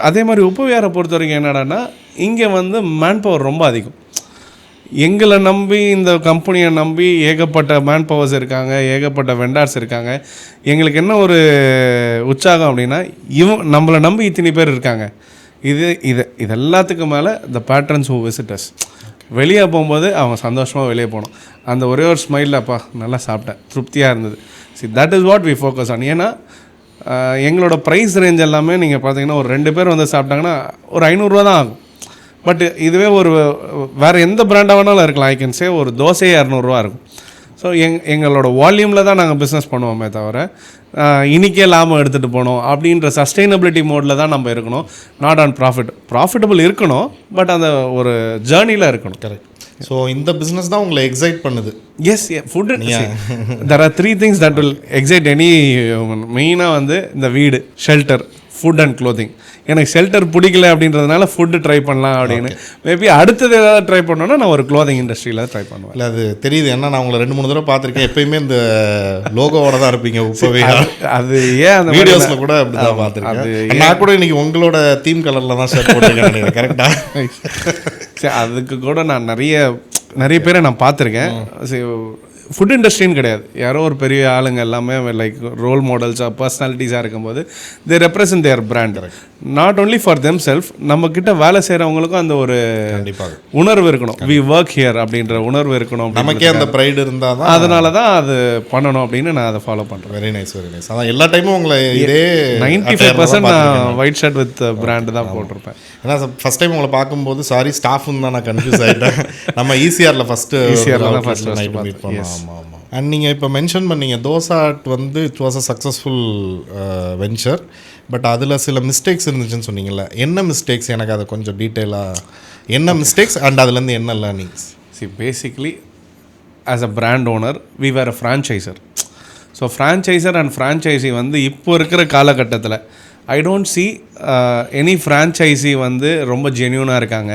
அதே மாதிரி உப்பவியாரை பொறுத்த வரைக்கும் என்னடான்னா, இங்கே வந்து மேன் பவர் ரொம்ப அதிகம். எங்களை நம்பி, இந்த கம்பெனியை நம்பி ஏகப்பட்ட மேன் பவர்ஸ் இருக்காங்க, ஏகப்பட்ட வெண்டார்ஸ் இருக்காங்க. எங்களுக்கு என்ன ஒரு உற்சாகம் அப்படின்னா, நம்மளை நம்பி இத்தனை பேர் இருக்காங்க. இது எல்லாத்துக்கும் மேலே த பேட்ரன்ஸ் ஹூ விசிட்டர்ஸ். வெளியே போகும்போது அவங்க சந்தோஷமாக வெளியே போகணும். அந்த ஒரே ஒரு ஸ்மைலில் அப்பா நல்லா சாப்பிட்டேன், திருப்தியாக இருந்தது. That is what we focus on. ஏன்னா எங்களோட ப்ரைஸ் ரேஞ்ச் எல்லாமே நீங்கள் பார்த்தீங்கன்னா ஒரு 2 பேர் வந்து சாப்பிட்டாங்கன்னா ஒரு 500 ரூபா தான் ஆகும். பட் இதுவே ஒரு வேறு எந்த பிராண்டாக வேணாலும் இருக்கலாம். ஐ கேன் சே ஒரு தோசையே 200 ரூபா இருக்கும். ஸோ எங்களோட வால்யூமில் தான் நாங்கள் பிஸ்னஸ் பண்ணுவோமே தவிர இன்றைக்கே லாபம் எடுத்துகிட்டு போகணும் அப்படின்ற சஸ்டைனபிலிட்டி மோடில் தான் நம்ம இருக்கணும். நாட் ஆன் ப்ராஃபிட்டபிள் இருக்கணும், பட் அந்த ஒரு ஜேர்னியில் இருக்கணும். கரெக்ட். ஸோ இந்த பிஸ்னஸ் தான் உங்களை எக்ஸைட் பண்ணுது. Yes, food. There are 3 things that will excite any human. மெயினாக வந்து இந்த வீடு, ஷெல்டர், ஃபுட் அண்ட் க்ளோத்திங். எனக்கு ஷெல்டர் பிடிக்கல அப்படின்றதுனால ஃபுட்டு ட்ரை பண்ணலாம் அப்படின்னு. மேபி அடுத்தது ஏதாவது ட்ரை பண்ணோன்னா நான் ஒரு க்ளோதிங் இண்டஸ்ட்ரியில் ட்ரை பண்ணுவேன். இல்லை, அது தெரியுது. ஏன்னா நான் உங்களை 2-3 தடவை பார்த்துருக்கேன். எப்பயுமே இந்த லோகோவோட தான் இருப்பீங்க உப்பவிஹார். அது ஏன் அந்த வீடியோஸில் கூட அப்படி தான் பார்த்துருக்கேன். நான் கூட இன்னைக்கு உங்களோட தீம் கலரில் தான் ஷர்ட் போட்டிருக்கேன். கரெக்டாக. சரி, அதுக்கு கூட நான் நிறைய பேரை நான் பார்த்துருக்கேன். சரி, ஃபுட் இண்டஸ்ட்ரின்னு கிடையாது, யாரோ ஒரு பெரிய ஆளுங்க எல்லாமே லைக் ரோல் மாடல்ஸாக பர்சனாலிட்டிஸாக இருக்கும்போது they represent their brand. Not only for them self, நம்மக்கிட்ட வேலை செய்கிறவங்களுக்கும் அந்த ஒரு உணர்வு இருக்கணும். வி ஒர்க் ஹியர் அப்படின்ற உணர்வு இருக்கணும். நமக்கே அந்த ப்ரைடு இருந்தால் தான், அதனால தான் அது பண்ணணும் அப்படின்னு நான் அதை ஃபாலோ பண்ணுறேன். Very nice, very nice. அதான் எல்லா டைமும் உங்களை இதே 95% நான் ஒயிட் ஷர்ட் வித் பிராண்டு தான் போட்டிருப்பேன். ஏன்னா ஃபஸ்ட் டைம் உங்களை பார்க்கும்போது சாரி ஸ்டாஃப்னு தான் நான் கன்ஃபியூஸ் ஆகிட்டேன். நம்ம ஈசிஆரில் ஃபஸ்ட்டு நைட் மீட் பண்ணோம். ஆமாம் ஆமாம். அண்ட் நீங்கள் இப்போ மென்ஷன் பண்ணீங்க தோசாட் வந்து it was a successful venture, but அதில் சில மிஸ்டேக்ஸ் இருந்துச்சுன்னு சொன்னீங்கல்ல. என்ன மிஸ்டேக்ஸ்? எனக்கு அதை கொஞ்சம் டீட்டெயிலாக, என்ன மிஸ்டேக்ஸ் அண்ட் அதுலேருந்து என்ன லேர்னிங்ஸ்? Basically as a brand owner we were a franchiser. So franchiser and franchisee வந்து இப்போ இருக்கிற காலகட்டத்தில் I don't see any franchisee வந்து ரொம்ப ஜென்யூனாக இருக்காங்க.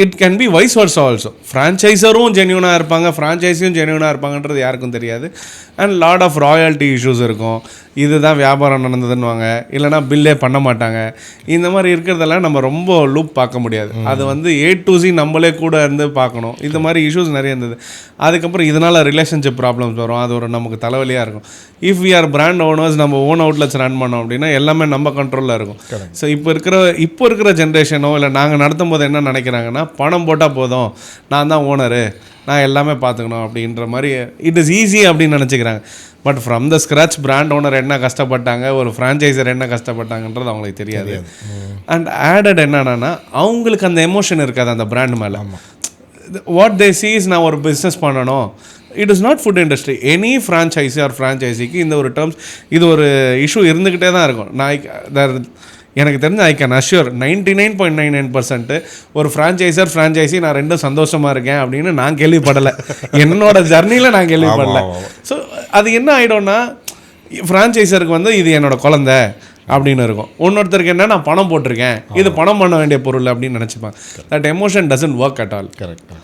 It can be vice versa also. ஃப்ரான்ச்சைஸரும் ஜென்யூனாக இருப்பாங்க, ஃப்ரான்ச்சைஸியும் ஜென்யூனாக இருப்பாங்கன்றது யாருக்கும் தெரியாது. And lot of royalty issues இருக்கும். இதுதான் வியாபாரம் நடந்ததுன்னுவாங்க, இல்லைனா பில்லே பண்ண மாட்டாங்க. இந்த மாதிரி இருக்கிறதெல்லாம் நம்ம ரொம்ப லூப் பார்க்க முடியாது. அது வந்து A to Z நம்மளே கூட இருந்து பார்க்கணும். இந்த மாதிரி இஷ்யூஸ் நிறைய இருந்தது. அதுக்கப்புறம் இதனால் ரிலேஷன்ஷிப் ப்ராப்ளம்ஸ் வரும். அது ஒரு நமக்கு தலைவலியாக இருக்கும். If we are brand owners, நம்ம ஓன் அவுட்லெட்ஸ் ரன் பண்ணோம் அப்படின்னா எல்லாமே நம்ம கண்ட்ரோலில் இருக்கும். ஸோ இப்போ இருக்கிற ஜென்ரேஷனோ இல்லை நாங்கள் நடத்தும் போது என்ன நினைக்கிறாங்கன்னா, பணம் போட்டால் போதும், நான் தான் ஓனரு, நான் எல்லாமே பார்த்துக்கணும் அப்படின்ற மாதிரி இட் இஸ் ஈஸி அப்படின்னு நினச்சிக்கிறாங்க. But from the scratch brand owner என்ன கஷ்டப்பட்டாங்க, ஒரு ஃப்ரான்ச்சைசர் என்ன கஷ்டப்பட்டாங்கன்றது அவங்களுக்கு தெரியாது. அண்ட் ஆடட் என்னன்னா, அவங்களுக்கு அந்த எமோஷன் இருக்காது அந்த பிராண்ட் மேலே. வாட் தே சீஸ், நான் ஒரு பிஸ்னஸ் பண்ணணும். It is not food industry, any franchisee or ஃப்ரான்ச்சைஸிக்கு இந்த ஒரு டேர்ம்ஸ், இது ஒரு இஷ்யூ இருந்துக்கிட்டே தான் இருக்கும். நான் எனக்கு தெரிஞ்ச ஐ கேன் அஷ்யூர் 99.99% ஒரு ஃப்ரான்ச்சைசி நான் ரெண்டும் சந்தோஷமாக இருக்கேன் அப்படின்னு நான் கேள்விப்படலை. என்னோட ஜர்னியில் நான் கேள்விப்படலை. ஸோ அது என்ன ஆகிடும்னா, ஃப்ரான்ச்சைசருக்கு வந்து இது என்னோட குழந்தை அப்படின்னு இருக்கும். இன்னொருத்தருக்கு என்ன, நான் பணம் போட்டிருக்கேன், இது பணம் பண்ண வேண்டிய பொருள் அப்படின்னு நினச்சிப்பாங்க. That emotion doesn't work at all. Correct.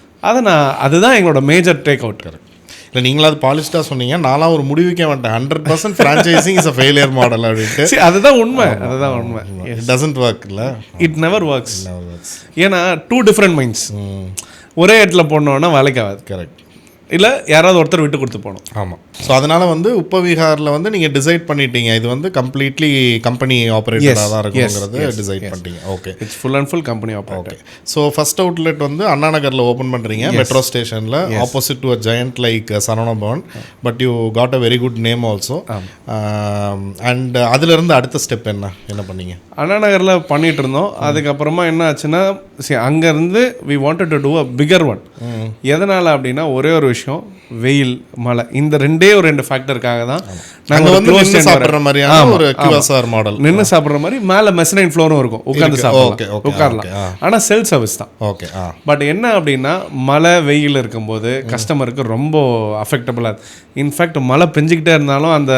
அதுதான் எங்களோட மேஜர் டேக் அவுட். கரெக்ட். இல்லை நீங்களாவது பாலிஷ்டாக சொன்னீங்க, நான்லாம் ஒரு முடிவுக்கே வந்துட்டேன் 100% franchising is a failure model அப்படின்ட்டு. அதுதான் உண்மை. அதுதான் உண்மை. It doesn't work. இல்லை, இட் நெவர் ஒர்க்ஸ். ஏன்னா 2 டிஃப்ரெண்ட் மைண்ட்ஸ் ஒரே இடத்துல போனோன்னா வேலைக்கு ஆகாது. கரெக்ட். இல்லை யாராவது ஒருத்தர் விட்டு கொடுத்து போகணும். ஆமாம். ஸோ அதனால் வந்து உப்பவிஹாரில் வந்து நீங்கள் டிசைட் பண்ணிட்டீங்க, இது வந்து கம்ப்ளீட்லி கம்பெனி ஆப்ரேட்டராக தான் இருக்குங்கிறது டிசைட் பண்ணிட்டீங்க. Okay, it's full and full company operator. So first outlet வந்து அண்ணா நகரில் ஓப்பன் பண்ணுறீங்க, மெட்ரோ ஸ்டேஷனில், opposite to a giant like Saravana Bhavan. But you got a very good name also. And அதிலிருந்து அடுத்த ஸ்டெப் என்ன பண்ணீங்க? அண்ணா நகரில் பண்ணிகிட்டு இருந்தோம். அதுக்கப்புறமா என்ன ஆச்சுன்னா, அங்கேருந்து we wanted to do a bigger one. எதனால் அப்படின்னா, ஒரே ஒரு விஷயம், வெயில், மழை, இந்த ரெண்டு ஃபேக்டருக்காக தான் நாங்கள் வந்து நின்று சாப்பிட்ற மாதிரியான ஒரு QSR மாடல், நின்று சாப்பிட்ற மாதிரி. மேலே மெசனைன் ஃப்ளோரும் இருக்கும், உட்காந்து சாப்பிடலாம், உட்காரலாம். ஆனால் செல்ஃப் சர்வீஸ் தான். ஓகே. பட் என்ன அப்படின்னா, மழை வெயில் இருக்கும்போது கஸ்டமருக்கு ரொம்ப அஃபெக்டபுளாக. இன்ஃபேக்ட் மழை பெஞ்சிக்கிட்டே இருந்தாலும் அந்த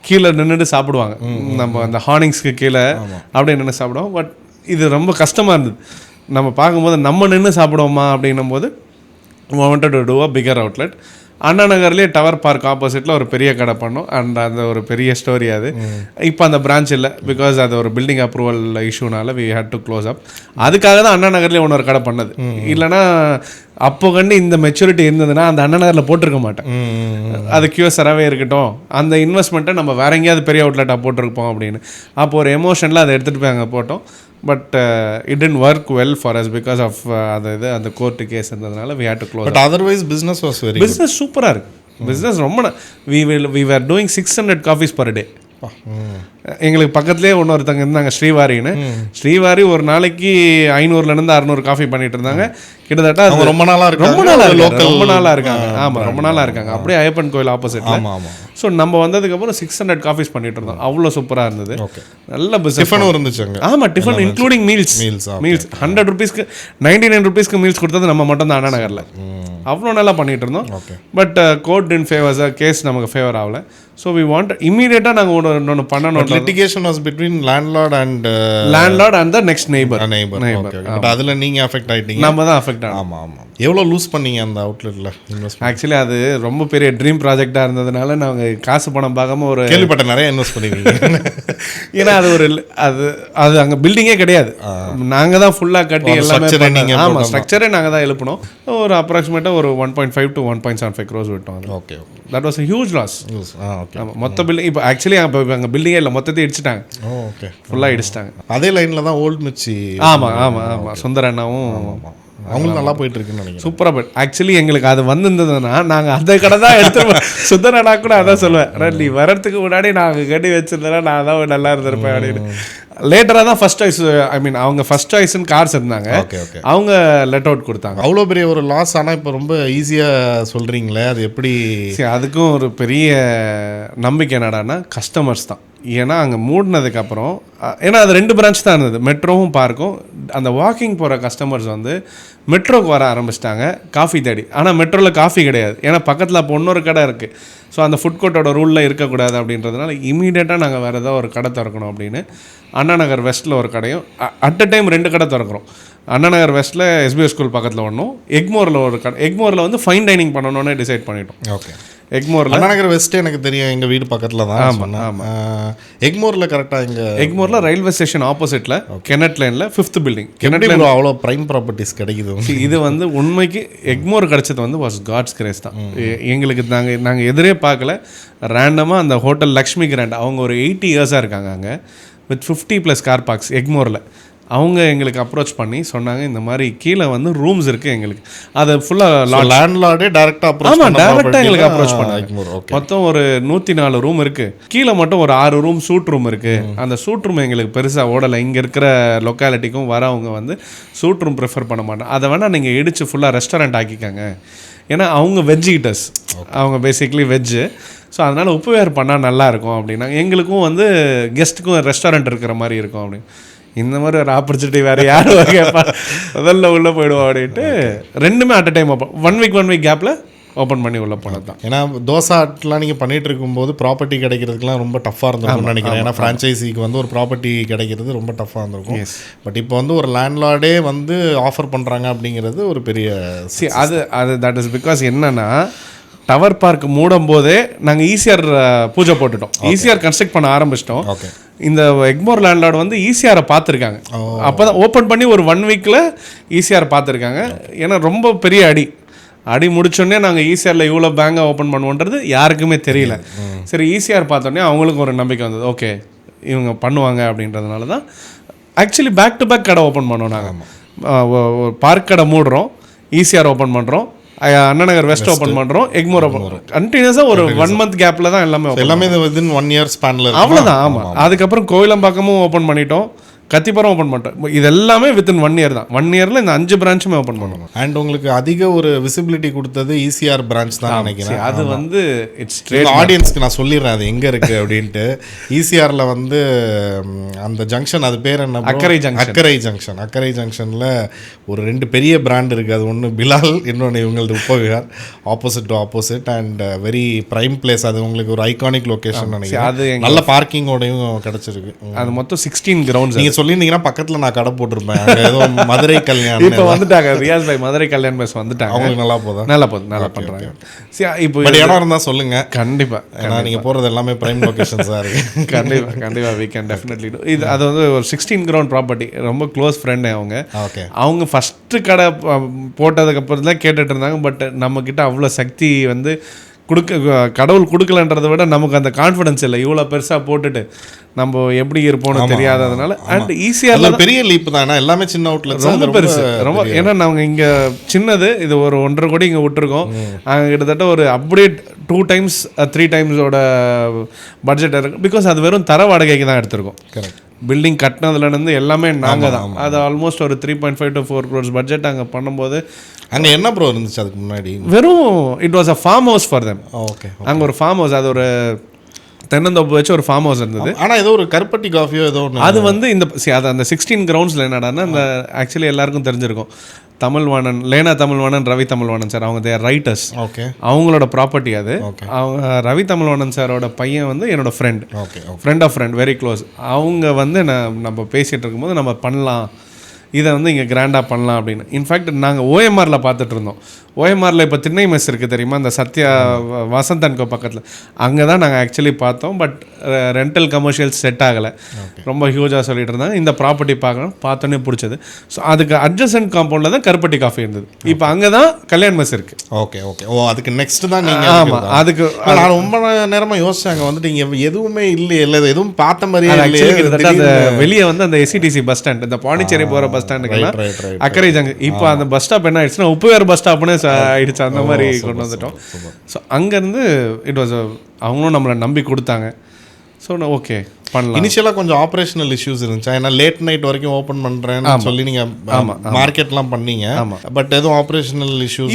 கீழே நின்றுட்டு சாப்பிடுவாங்க. நம்ம அந்த ஹார்னிங்ஸ்க்கு கீழே அப்படியே நின்று சாப்பிடுவோம். பட் இது ரொம்ப கஷ்டமாக இருந்தது. நம்ம பார்க்கும்போது நம்ம நின்று சாப்பிடுவோமா அப்படின்னும் போது wanted to do a bigger outlet. அண்ணா நகர்லேயே டவர் பார்க் ஆப்போசிட்டில் ஒரு பெரிய கடை பண்ணோம். அண்ட் அந்த ஒரு பெரிய ஸ்டோரி அது. இப்போ அந்த பிரான்ச் இல்லை, பிகாஸ் அது ஒரு பில்டிங் அப்ரூவல் இஷ்யூனால we had to close up. அதுக்காக தான் அண்ணா நகர்லேயே ஒன்று ஒரு கடை பண்ணது. இல்லைனா அப்போ கண்டு இந்த மெச்சூரிட்டி இருந்ததுன்னா அந்த அண்ணா நகரில் போட்டிருக்க மாட்டேன். அது QSRாகவே இருக்கட்டும், அந்த இன்வெஸ்ட்மெண்ட்டை நம்ம வேற எங்கேயாவது பெரிய அவுட்லெட்டாக போட்டிருப்போம் அப்படின்னு. அப்போ ஒரு எமோஷனில் அதை எடுத்துகிட்டு போய் அங்கே போட்டோம். But it didn't work well for us because of அந்த கோர்ட்டு கேஸ் இருந்ததுனால we had to close. But otherwise business was very business சூப்பராக இருக்குது. பிஸ்னஸ் ரொம்ப we were doing 600 coffees per day. எங்களுக்கு பக்கத்துலேயே ஒருத்தங்க இருந்தாங்க, ஸ்ரீவாரின்னு. ஸ்ரீவாரி ஒரு நாளைக்கு 500லேருந்து 600 காஃபி பண்ணிட்டு இருந்தாங்க. கிட்டத்தட்ட ரொம்ப நாளாக இருக்காங்க. ஆமாம், ரொம்ப நாளாக இருக்காங்க. அப்படியே ஐயப்பன் கோயில் ஆப்போசிட்டில். ஸோ நம்ம வந்ததுக்கப்புறம் 600 காஃபிஸ் பண்ணிட்டு இருந்தோம். அவ்வளோ சூப்பராக இருந்தது. நல்ல பிஸ்னஸ். டிஃபனும் இருந்துச்சு. ஆமாம், டிஃபன் இன்க்ளூடிங் மீல்ஸ் 100 rupeesக்கு 99 rupeesக்கு மீல்ஸ் கொடுத்தது நம்ம மட்டும் தான் அண்ணா நகரில். அவ்வளோ நல்லா பண்ணிட்டு இருந்தோம். பட் கோர்ட் டின் ஃபேவர்ஸ், கேஸ் நமக்கு ஃபேவர் ஆகலை. ஸோ வி வாண்ட் இமீடியட்டாக நாங்கள் ஒன்று பண்ணணும். litigation was between landlord and the next neighbor. But அதுல நீங்க அஃபெக்ட் ஆயிட்டீங்க. நம்ம தான் அஃபெக்ட் ஆனோம். ஆமா. எவ்வளோ லூஸ் பண்ணீங்க அந்த அவுட்லெட்ல இன்வெஸ்ட்? ஆக்சுவலி அது ரொம்ப பெரிய ட்ரீம் ப்ராஜெக்டாக இருந்ததுனால நாங்கள் காசு பணம் பார்க்காம ஒரு கேள்விப்பட்ட நிறைய இன்வெஸ்ட் பண்ணிருக்கீங்க. ஏன்னா அது அங்கே பில்டிங்கே கிடையாது. நாங்கள் தான் ஃபுல்லாக கட்டி எல்லாமே. ஆமாம், ஸ்ட்ரக்சரே நாங்கள் தான் எழுப்பினோம். ஒரு அப்ராக்சிமேட்டாக ஒரு 1.5 to 1.75 crores விட்டோம். Okay. That was a huge loss. மொத்த பில்டிங் இப்போ ஆக்சுவலி அங்கே பில்டிங்கே இல்லை, மொத்தத்தை இடிச்சிட்டாங்க. ஓகே, ஃபுல்லாக இடிச்சிட்டாங்க. அதே லைனில் தான் ஓல்ட் மிச்சி. ஆமாம், சுந்தர அண்ணாவும் அவங்களும் நல்லா போயிட்டு இருக்குன்னு நினைக்கிறேன். சூப்பராக போயிட்டு. ஆக்சுவலி எங்களுக்கு அது வந்திருந்ததுன்னா நாங்கள் அந்த கடை தான் எடுத்துருப்போம். சுந்தரண்ணா கூட அதான் சொல்லுவேன், நீ வரத்துக்கு முன்னாடி நாங்கள் கட்டி வச்சிருந்தேன்னா நான் தான் நல்லா இருந்திருப்பேன் அப்படின்னு. லேட்டராக தான் ஃபர்ஸ்ட் சாய்ஸ், ஐ மீன் அவங்க ஃபர்ஸ்ட் சாய்ஸ்ன்னு கார்ஸ் இருந்தாங்க, அவங்க லெட் அவுட் கொடுத்தாங்க. அவ்வளோ பெரிய ஒரு லாஸ். ஆனால் இப்போ ரொம்ப ஈஸியாக சொல்கிறீங்களே, அது எப்படி? அதுக்கும் ஒரு பெரிய நம்பிக்கை என்னடான்னா கஸ்டமர்ஸ் தான். ஏன்னா அங்கே மூடினதுக்கப்புறம், ஏன்னா அது 2 பிரான்ச் தான் இருந்தது, மெட்ரோவும் பார்க்கும். அந்த வாக்கிங் போகிற கஸ்டமர்ஸ் வந்து மெட்ரோக்கு வர ஆரம்பிச்சிட்டாங்க காஃபி தேடி. ஆனால் மெட்ரோவில் காஃபி கிடையாது, ஏன்னா பக்கத்தில் அப்போ இன்னொரு கடை இருக்குது. ஸோ அந்த ஃபுட் கோர்ட்டோட ரூலில் இருக்கக்கூடாது அப்படின்றதுனால இமீடியட்டாக நாங்கள் வேறு ஏதாவது ஒரு கடை திறக்கணும் அப்படின்னு அண்ணா நகர் வெஸ்ட்டில் ஒரு கடையும் அட் அ டைம் 2 கடை திறக்கிறோம். அண்ணா நகர் வெஸ்ட்டில் எஸ்பிஎஸ் ஸ்கூல் பக்கத்தில் ஒன்றும், எக்மோரில் ஒரு எக்மோரில் வந்து ஃபைன் டைனிங் பண்ணணும்னு டிசைட் பண்ணிட்டோம். ஓகே. எக்மோரில் அண்ணா நகர் வெஸ்ட் எனக்கு தெரியும், எங்கள் வீடு பக்கத்தில் தான். ஆமாம். எக்மோரில் கரெக்டாக இங்கே எக்மோரில் ரயில்வே ஸ்டேஷன் ஆப்போசிட்டில் கெனட் லைனில் 5th பில்டிங். கெனட் லைன் அவ்வளோ ப்ரைம் ப்ராப்பர்ட்டிஸ் கிடைக்குது. இது வந்து உண்மைக்கு எக்மோர் கிடச்சது வந்து வாஸ் காட்ஸ் கிரேஸ் தான். எங்களுக்கு நாங்கள் எதிரே பார்க்கல. ரேண்டமாக அந்த ஹோட்டல் லக்ஷ்மி கிராண்ட், அவங்க ஒரு 80 இயர்ஸாக இருக்காங்க அங்கே, வித் 50+ கார் பார்க்ஸ் எக்மோரில். அவங்க எங்களுக்கு அப்ரோச் பண்ணி சொன்னாங்க, இந்த மாதிரி கீழே வந்து ரூம்ஸ் இருக்குது எங்களுக்கு. அதை ஃபுல்லாக லேண்ட்லார்டே டேரெக்டாக ஆமாம் டேரெக்டாக எங்களுக்கு அப்ரோச் பண்ணாங்க. மொத்தம் ஒரு 104 ரூம் இருக்குது. கீழே மட்டும் ஒரு 6 ரூம் சூட் ரூம் இருக்குது. அந்த சூட் ரூம் எங்களுக்கு பெருசாக ஓடலை. இங்கே இருக்கிற லொக்காலிட்டிக்கும் வரவங்க வந்து சூட் ரூம் ப்ரிஃபர் பண்ண மாட்டாங்க. அதை வேணால் நீங்கள் இடித்து ஃபுல்லாக ரெஸ்டாரண்ட் ஆக்கிக்கோங்க. ஏன்னா அவங்க வெஜ் ஈட்டர்ஸ், அவங்க பேசிக்லி வெஜ்ஜு. ஸோ அதனால் உப்புவேர் பண்ணால் நல்லாயிருக்கும் அப்படின்னா, எங்களுக்கும் வந்து கெஸ்ட்டுக்கும் ரெஸ்டாரண்ட் இருக்கிற மாதிரி இருக்கும் அப்படின்னு. இந்த மாதிரி ஒரு ஆப்பர்ச்சுனிட்டி வேறு யாரும் கேட்பா, முதல்ல உள்ளே போயிடுவோம் அப்படின்ட்டு ரெண்டுமே at a time open, one week கேப்பில் ஓப்பன் பண்ணி உள்ளே போனது தான். ஏன்னா தோசை ஆட்லாம் நீங்கள் பண்ணிகிட்டு இருக்கும்போது ப்ராப்பர்ட்டி கிடைக்கிறதுக்குலாம் ரொம்ப டஃப்பாக இருந்திருக்கும்னு நினைக்கிறேன். ஏன்னா ஃப்ரான்ச்சைஸிக்கு வந்து ஒரு ப்ராப்பர்ட்டி கிடைக்கிறது ரொம்ப டஃப்பாக இருந்திருக்கும். பட் இப்போ வந்து ஒரு லேண்ட்லார்டே வந்து ஆஃபர் பண்ணுறாங்க அப்படிங்கிறது ஒரு பெரிய அது தட் இஸ் பிகாஸ் என்னென்னா, டவர் பார்க் மூடும் போதே நாங்கள் ஈசிஆர் பூஜை போட்டுட்டோம், ஈசிஆர் கன்ஸ்ட்ரக்ட் பண்ண ஆரம்பிச்சிட்டோம். இந்த எக்மோர் லேண்ட்லார்டு வந்து ஈசிஆரை பார்த்துருக்காங்க. அப்போ தான் ஓப்பன் பண்ணி ஒரு 1 வீக்கில் ஈசிஆர் பார்த்துருக்காங்க. ஏன்னா ரொம்ப பெரிய அடி முடிச்சோடனே நாங்கள் ஈசிஆரில் இவ்வளோ பேங்கை ஓப்பன் பண்ணுவோன்றது யாருக்குமே தெரியல. சரி, ஈசிஆர் பார்த்தோன்னே அவங்களுக்கும் ஒரு நம்பிக்கை வந்தது, ஓகே இவங்க பண்ணுவாங்க அப்படின்றதுனால தான் ஆக்சுவலி பேக் டு பேக் கடை ஓப்பன் பண்ணோம். நாங்கள் பார்க் கடை மூடுறோம், ஈசிஆர் ஓப்பன் பண்ணுறோம், அண்ணா நகர் வெஸ்ட் ஓப்பன் பண்ணுறோம், எக்மோர் ஓப்பன் பண்ணுறோம். கண்டினியூஸாக ஒரு 1 month கேப்பில் தான் எல்லாமே வித்தின் 1 year ஸ்பேனில் அவ்வளோதான். ஆமாம். அதுக்கப்புறம் கோயிலம்பாக்கமும் ஓப்பன் பண்ணிட்டோம், கத்திப்பரம் ஓப்பன் பண்ணிட்டோம். இது எல்லாமே வித்தின் 1 year தான். 1 yearல இந்த 5 பிரான்ச்சுமே ஓப்பன் பண்ணுவோம். அண்ட் உங்களுக்கு அதிக ஒரு விசிபிலிட்டி கொடுத்தது ஈசிஆர் பிரான்ச் தான் நினைக்கிறேன். அது வந்து இட்ஸ் ஆடியன்ஸ்க்கு நான் சொல்லிடுறேன் அது எங்கே இருக்குது அப்படின்ட்டு. ஈசிஆரில் வந்து அந்த ஜங்ஷன், அது பேர் என்ன, அக்கரை ஜங்ஷனில் ஒரு 2 பெரிய பிராண்ட் இருக்குது. அது ஒன்று பிலால், இன்னொன்று இவங்களது உப்பவிகார், opposite to opposite and very prime place. அது உங்களுக்கு ஒரு ஐகானிக் லொக்கேஷன் நினைக்கிறேன். அது நல்ல பார்க்கிங்கோடையும் கிடச்சிருக்கு. அது மொத்தம் 16 கிரவுண்ட்ஸ். நீங்கள் சொல்லியிருந்தீங்கன்னா பக்கத்தில் நான் கடை போட்டிருப்பேன். ஏதோ மதுரை கல்யாணம் இப்போ வந்துட்டாங்க, ரியாஸ் பாய் மதுரை கல்யாண் பஸ் வந்துட்டாங்க. அவங்களுக்கு நல்லா பண்ணுறாங்க. இப்போ இடம் இருந்தால் சொல்லுங்கள். கண்டிப்பாக, ஏன்னா நீங்கள் போகிறது எல்லாமே ப்ரைம் லொக்கேஷன்ஸாக இருக்குது. கண்டிப்பாக we can definitely do இது. அது வந்து ஒரு 16 கிரவுண்ட் ப்ராப்பர்ட்டி, ரொம்ப க்ளோஸ் ஃப்ரெண்டு அவங்க ஃபஸ்ட்டு கடை போட்டதுக்கப்புறம் தான் கேட்டுட்டு இருந்தாங்க. பட் நம்மக்கிட்ட அவ்வளோ சக்தி வந்து கடவுள் கொடுக்கலன்றதை விட நமக்கு அந்த கான்ஃபிடன்ஸ் இல்லை. இவ்வளோ பெருசாக போட்டுட்டு நம்ம எப்படி இருப்போம்னு தெரியாததுனால. அண்ட் ஈஸியாக பெரிய லீப் தான், எல்லாமே சின்ன அவுட்லெட், ரொம்ப பெருசு ரொம்ப. ஏன்னா நாங்கள் இங்கே சின்னது, இது ஒரு 1.5 கோடி இங்கே விட்டுருக்கோம். கிட்டத்தட்ட ஒரு அப்டேட் 2 times 3 timesோட பட்ஜெட் இருக்குது. பிகாஸ் அது வெறும் தர வாடகைக்கு தான் எடுத்திருக்கோம். கரெக்ட். பில்டிங் கட்டினதுலேருந்து எல்லாமே நாங்கள் தான். அது ஆல்மோஸ்ட் ஒரு 3.5 to 4 crores பட்ஜெட் அங்கே பண்ணும்போது. அங்கே என்ன ப்ரோ இருந்துச்சு அதுக்கு முன்னாடி? வெறும் it was a farm house for them. Okay. அங்கே ஒரு ஃபார்ம் ஹவுஸ், அது ஒரு தென்னந்தோப்பு வச்சு ஒரு ஃபார்ம் ஹவுஸ் இருந்தது. ஆனால் ஏதோ ஒரு கருப்பட்டி காஃபியோ ஏதோ ஒன்று. அது வந்து அது அந்த 16 கிரவுண்ட்ஸில் என்னடான்னா, அந்த ஆக்சுவலி எல்லாருக்கும் தெரிஞ்சிருக்கும், தமிழ்வாணன், லேனா தமிழ்வாணன், ரவி தமிழ்வாணன் சார், அவங்க தேர் ரைட்டர்ஸ். ஓகே. அவங்களோட ப்ராப்பர்ட்டி அது. அவங்க ரவி தமிழ்வாணன் சாரோட பையன் வந்து என்னோட friend, friend of friend, very close. அவங்க வந்து நம்ம பேசிகிட்டு இருக்கும்போது நம்ம பண்ணலாம், இதை வந்து இங்கே கிராண்டாக பண்ணலாம் அப்படின்னு. இன்ஃபேக்ட் நாங்கள் ஓஎம்ஆரில் பார்த்துட்டு இருந்தோம். ஓஎம்ஆரில் இப்போ திண்ணை மெஸ் இருக்குது தெரியுமா, அந்த சத்யா வசந்தன்கோ பக்கத்தில், அங்கே தான் நாங்கள் ஆக்சுவலி பார்த்தோம். பட் ரெண்டல் கமர்ஷியல்ஸ் செட் ஆகலை, ரொம்ப ஹியூஜாக சொல்லிட்டு இருந்தாங்க. இந்த ப்ராப்பர்ட்டி பார்த்தோன்னே பிடிச்சது. ஸோ அதுக்கு அட்ஜசன்ட் காம்பவுண்டில் தான் கருப்பட்டி காஃபி இருந்தது. இப்போ அங்கே தான் கல்யாண் மெஸ் இருக்குது. ஓகே. அதுக்கு நெக்ஸ்ட் தான் நீங்கள். ஆமாம், அதுக்கு நான் ரொம்ப நேரமாக யோசிச்சாங்க, வந்துட்டு இங்கே எதுவுமே இல்லை எதுவும் பார்த்த மாதிரியே அந்த வெளியே வந்து அந்த எஸ்சிடிசி பஸ் ஸ்டாண்ட், இந்த பாண்டிச்சேரி போகிற பஸ் ஸ்டாண்டுக்கெல்லாம் அக்கறை ஜங்கு. இப்போ அந்த பஸ் ஸ்டாப் என்ன ஆயிடுச்சுன்னா உப்புவேர் பஸ் ஸ்டாப்னு ஆயிடுச்சு. அந்த மாதிரி கொண்டு வந்துட்டோம். ஸோ அங்கேருந்து இட் வாஸ் அவங்களும் நம்மளை நம்பி கொடுத்தாங்க. ஸோ நான் ஓகே பண்ணலாம். இனிஷியலாக கொஞ்சம் ஆப்ரேஷனல் இஷ்யூஸ் இருந்துச்சு. ஏன்னா லேட் நைட் வரைக்கும் ஓப்பன் பண்ணுறேன்னு சொல்லி நீங்கள் மார்க்கெட்லாம் பண்ணீங்க. பட் எதுவும் ஆப்ரேஷனல் இஷ்யூஸ்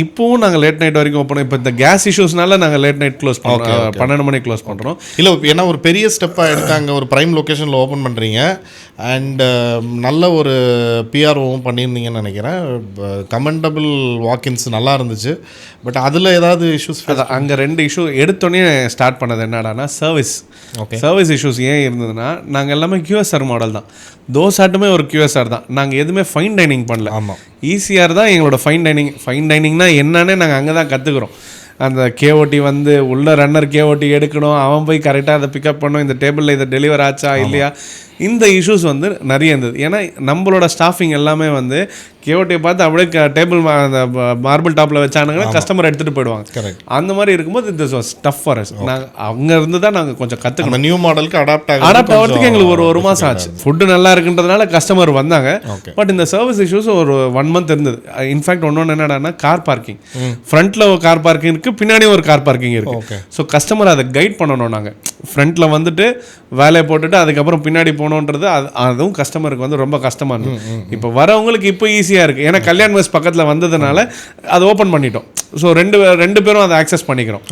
இப்போவும் நாங்கள் லேட் நைட் வரைக்கும் ஓப்பன். இப்போ இந்த கேஸ் இஷ்யூஸ்னால நாங்கள் லேட் நைட் க்ளோஸ் பண்ணுறோம், 12 மணிக்கு க்ளோஸ் பண்ணுறோம். இல்லை, ஏன்னா ஒரு பெரிய ஸ்டெப்பாக எடுத்தாங்க, ஒரு ப்ரைம் லொக்கேஷனில் ஓப்பன் பண்ணுறீங்க. அண்ட் நல்ல ஒரு பிஆர்ஓவும் பண்ணியிருந்தீங்கன்னு நினைக்கிறேன். கமெண்டபிள் வாக்கின்ஸ் நல்லா இருந்துச்சு. பட் அதில் ஏதாவது இஷ்யூஸ்? அங்கே 2 இஷ்யூ எடுத்தோடனே ஸ்டார்ட் பண்ணது என்னடானா, சர்வீஸ் இஷ்யூஸ் இஷ்யூஸ் ஏன் இருந்ததுன்னா நாங்கள் எல்லாமே QSR மாடல் தான். தோசாட்டுமே ஒரு QSR தான். நாங்கள் எதுவுமே ஃபைன் டைனிங் பண்ணல. ஆமாம், ஈஸியாக தான் எங்களோட ஃபைன் டைனிங்னா என்னன்னே நாங்கள் அங்கே தான் கற்றுக்குறோம். அந்த KOT வந்து உள்ள ரன்னர் KOT எடுக்கணும், அவன் போய் கரெக்டாக அதை பிக்கப் பண்ணணும், இந்த டேபிளில் இதை டெலிவர் ஆச்சா இல்லையா, இந்த இஷ்யூஸ் வந்து நிறைய இருந்தது. ஏன்னா நம்மளோட ஸ்டாஃபிங் எல்லாமே வந்து KOT பார்த்து அப்படியே டேபிள் அந்த மார்பிள் டாப்பில் வச்சானுங்கன்னா கஸ்டமர் எடுத்துகிட்டு போயிடுவாங்க. அந்த மாதிரி இருக்கும்போது this was tough for us. நாங்கள் அங்கே இருந்து தான் நாங்கள் கொஞ்சம் கற்றுக்கணும். நியூ மாடலுக்கு அடாப்ட் ஆகிறதுக்கு எங்களுக்கு ஒரு மாதம் ஆச்சு. ஃபுட்டு நல்லா இருக்குன்றதுனால கஸ்டமர் வந்தாங்க. பட் இந்த சர்வீஸ் இஷ்யூஸ் ஒரு 1 month இருந்தது. இன்ஃபேக்ட் ஒன்று என்னடான்னா கார் பார்க்கிங், ஃப்ரண்ட்டில் ஒரு கார் பார்க்கிங் இருக்குது, பின்னாடியும் ஒரு கார் பார்க்கிங் இருக்குது. ஸோ கஸ்டமர் அதை கைட் பண்ணணும். நாங்கள் ஃப்ரண்ட்டில் வந்துட்டு வேலையை போட்டுட்டு அதுக்கப்புறம் பின்னாடி போகணுன்றது அதுவும் கஸ்டமருக்கு வந்து ரொம்ப கஷ்டமாக இருந்தது. இப்போ வரவங்களுக்கு இப்போ ஈஸியாக இருக்குது. ஏன்னா கல்யாண் பஸ் பக்கத்தில் வந்ததுனால அதை ஓப்பன் பண்ணிட்டோம். ஸோ ரெண்டு பேரும் அதை ஆக்சஸ் பண்ணிக்கிறோம்.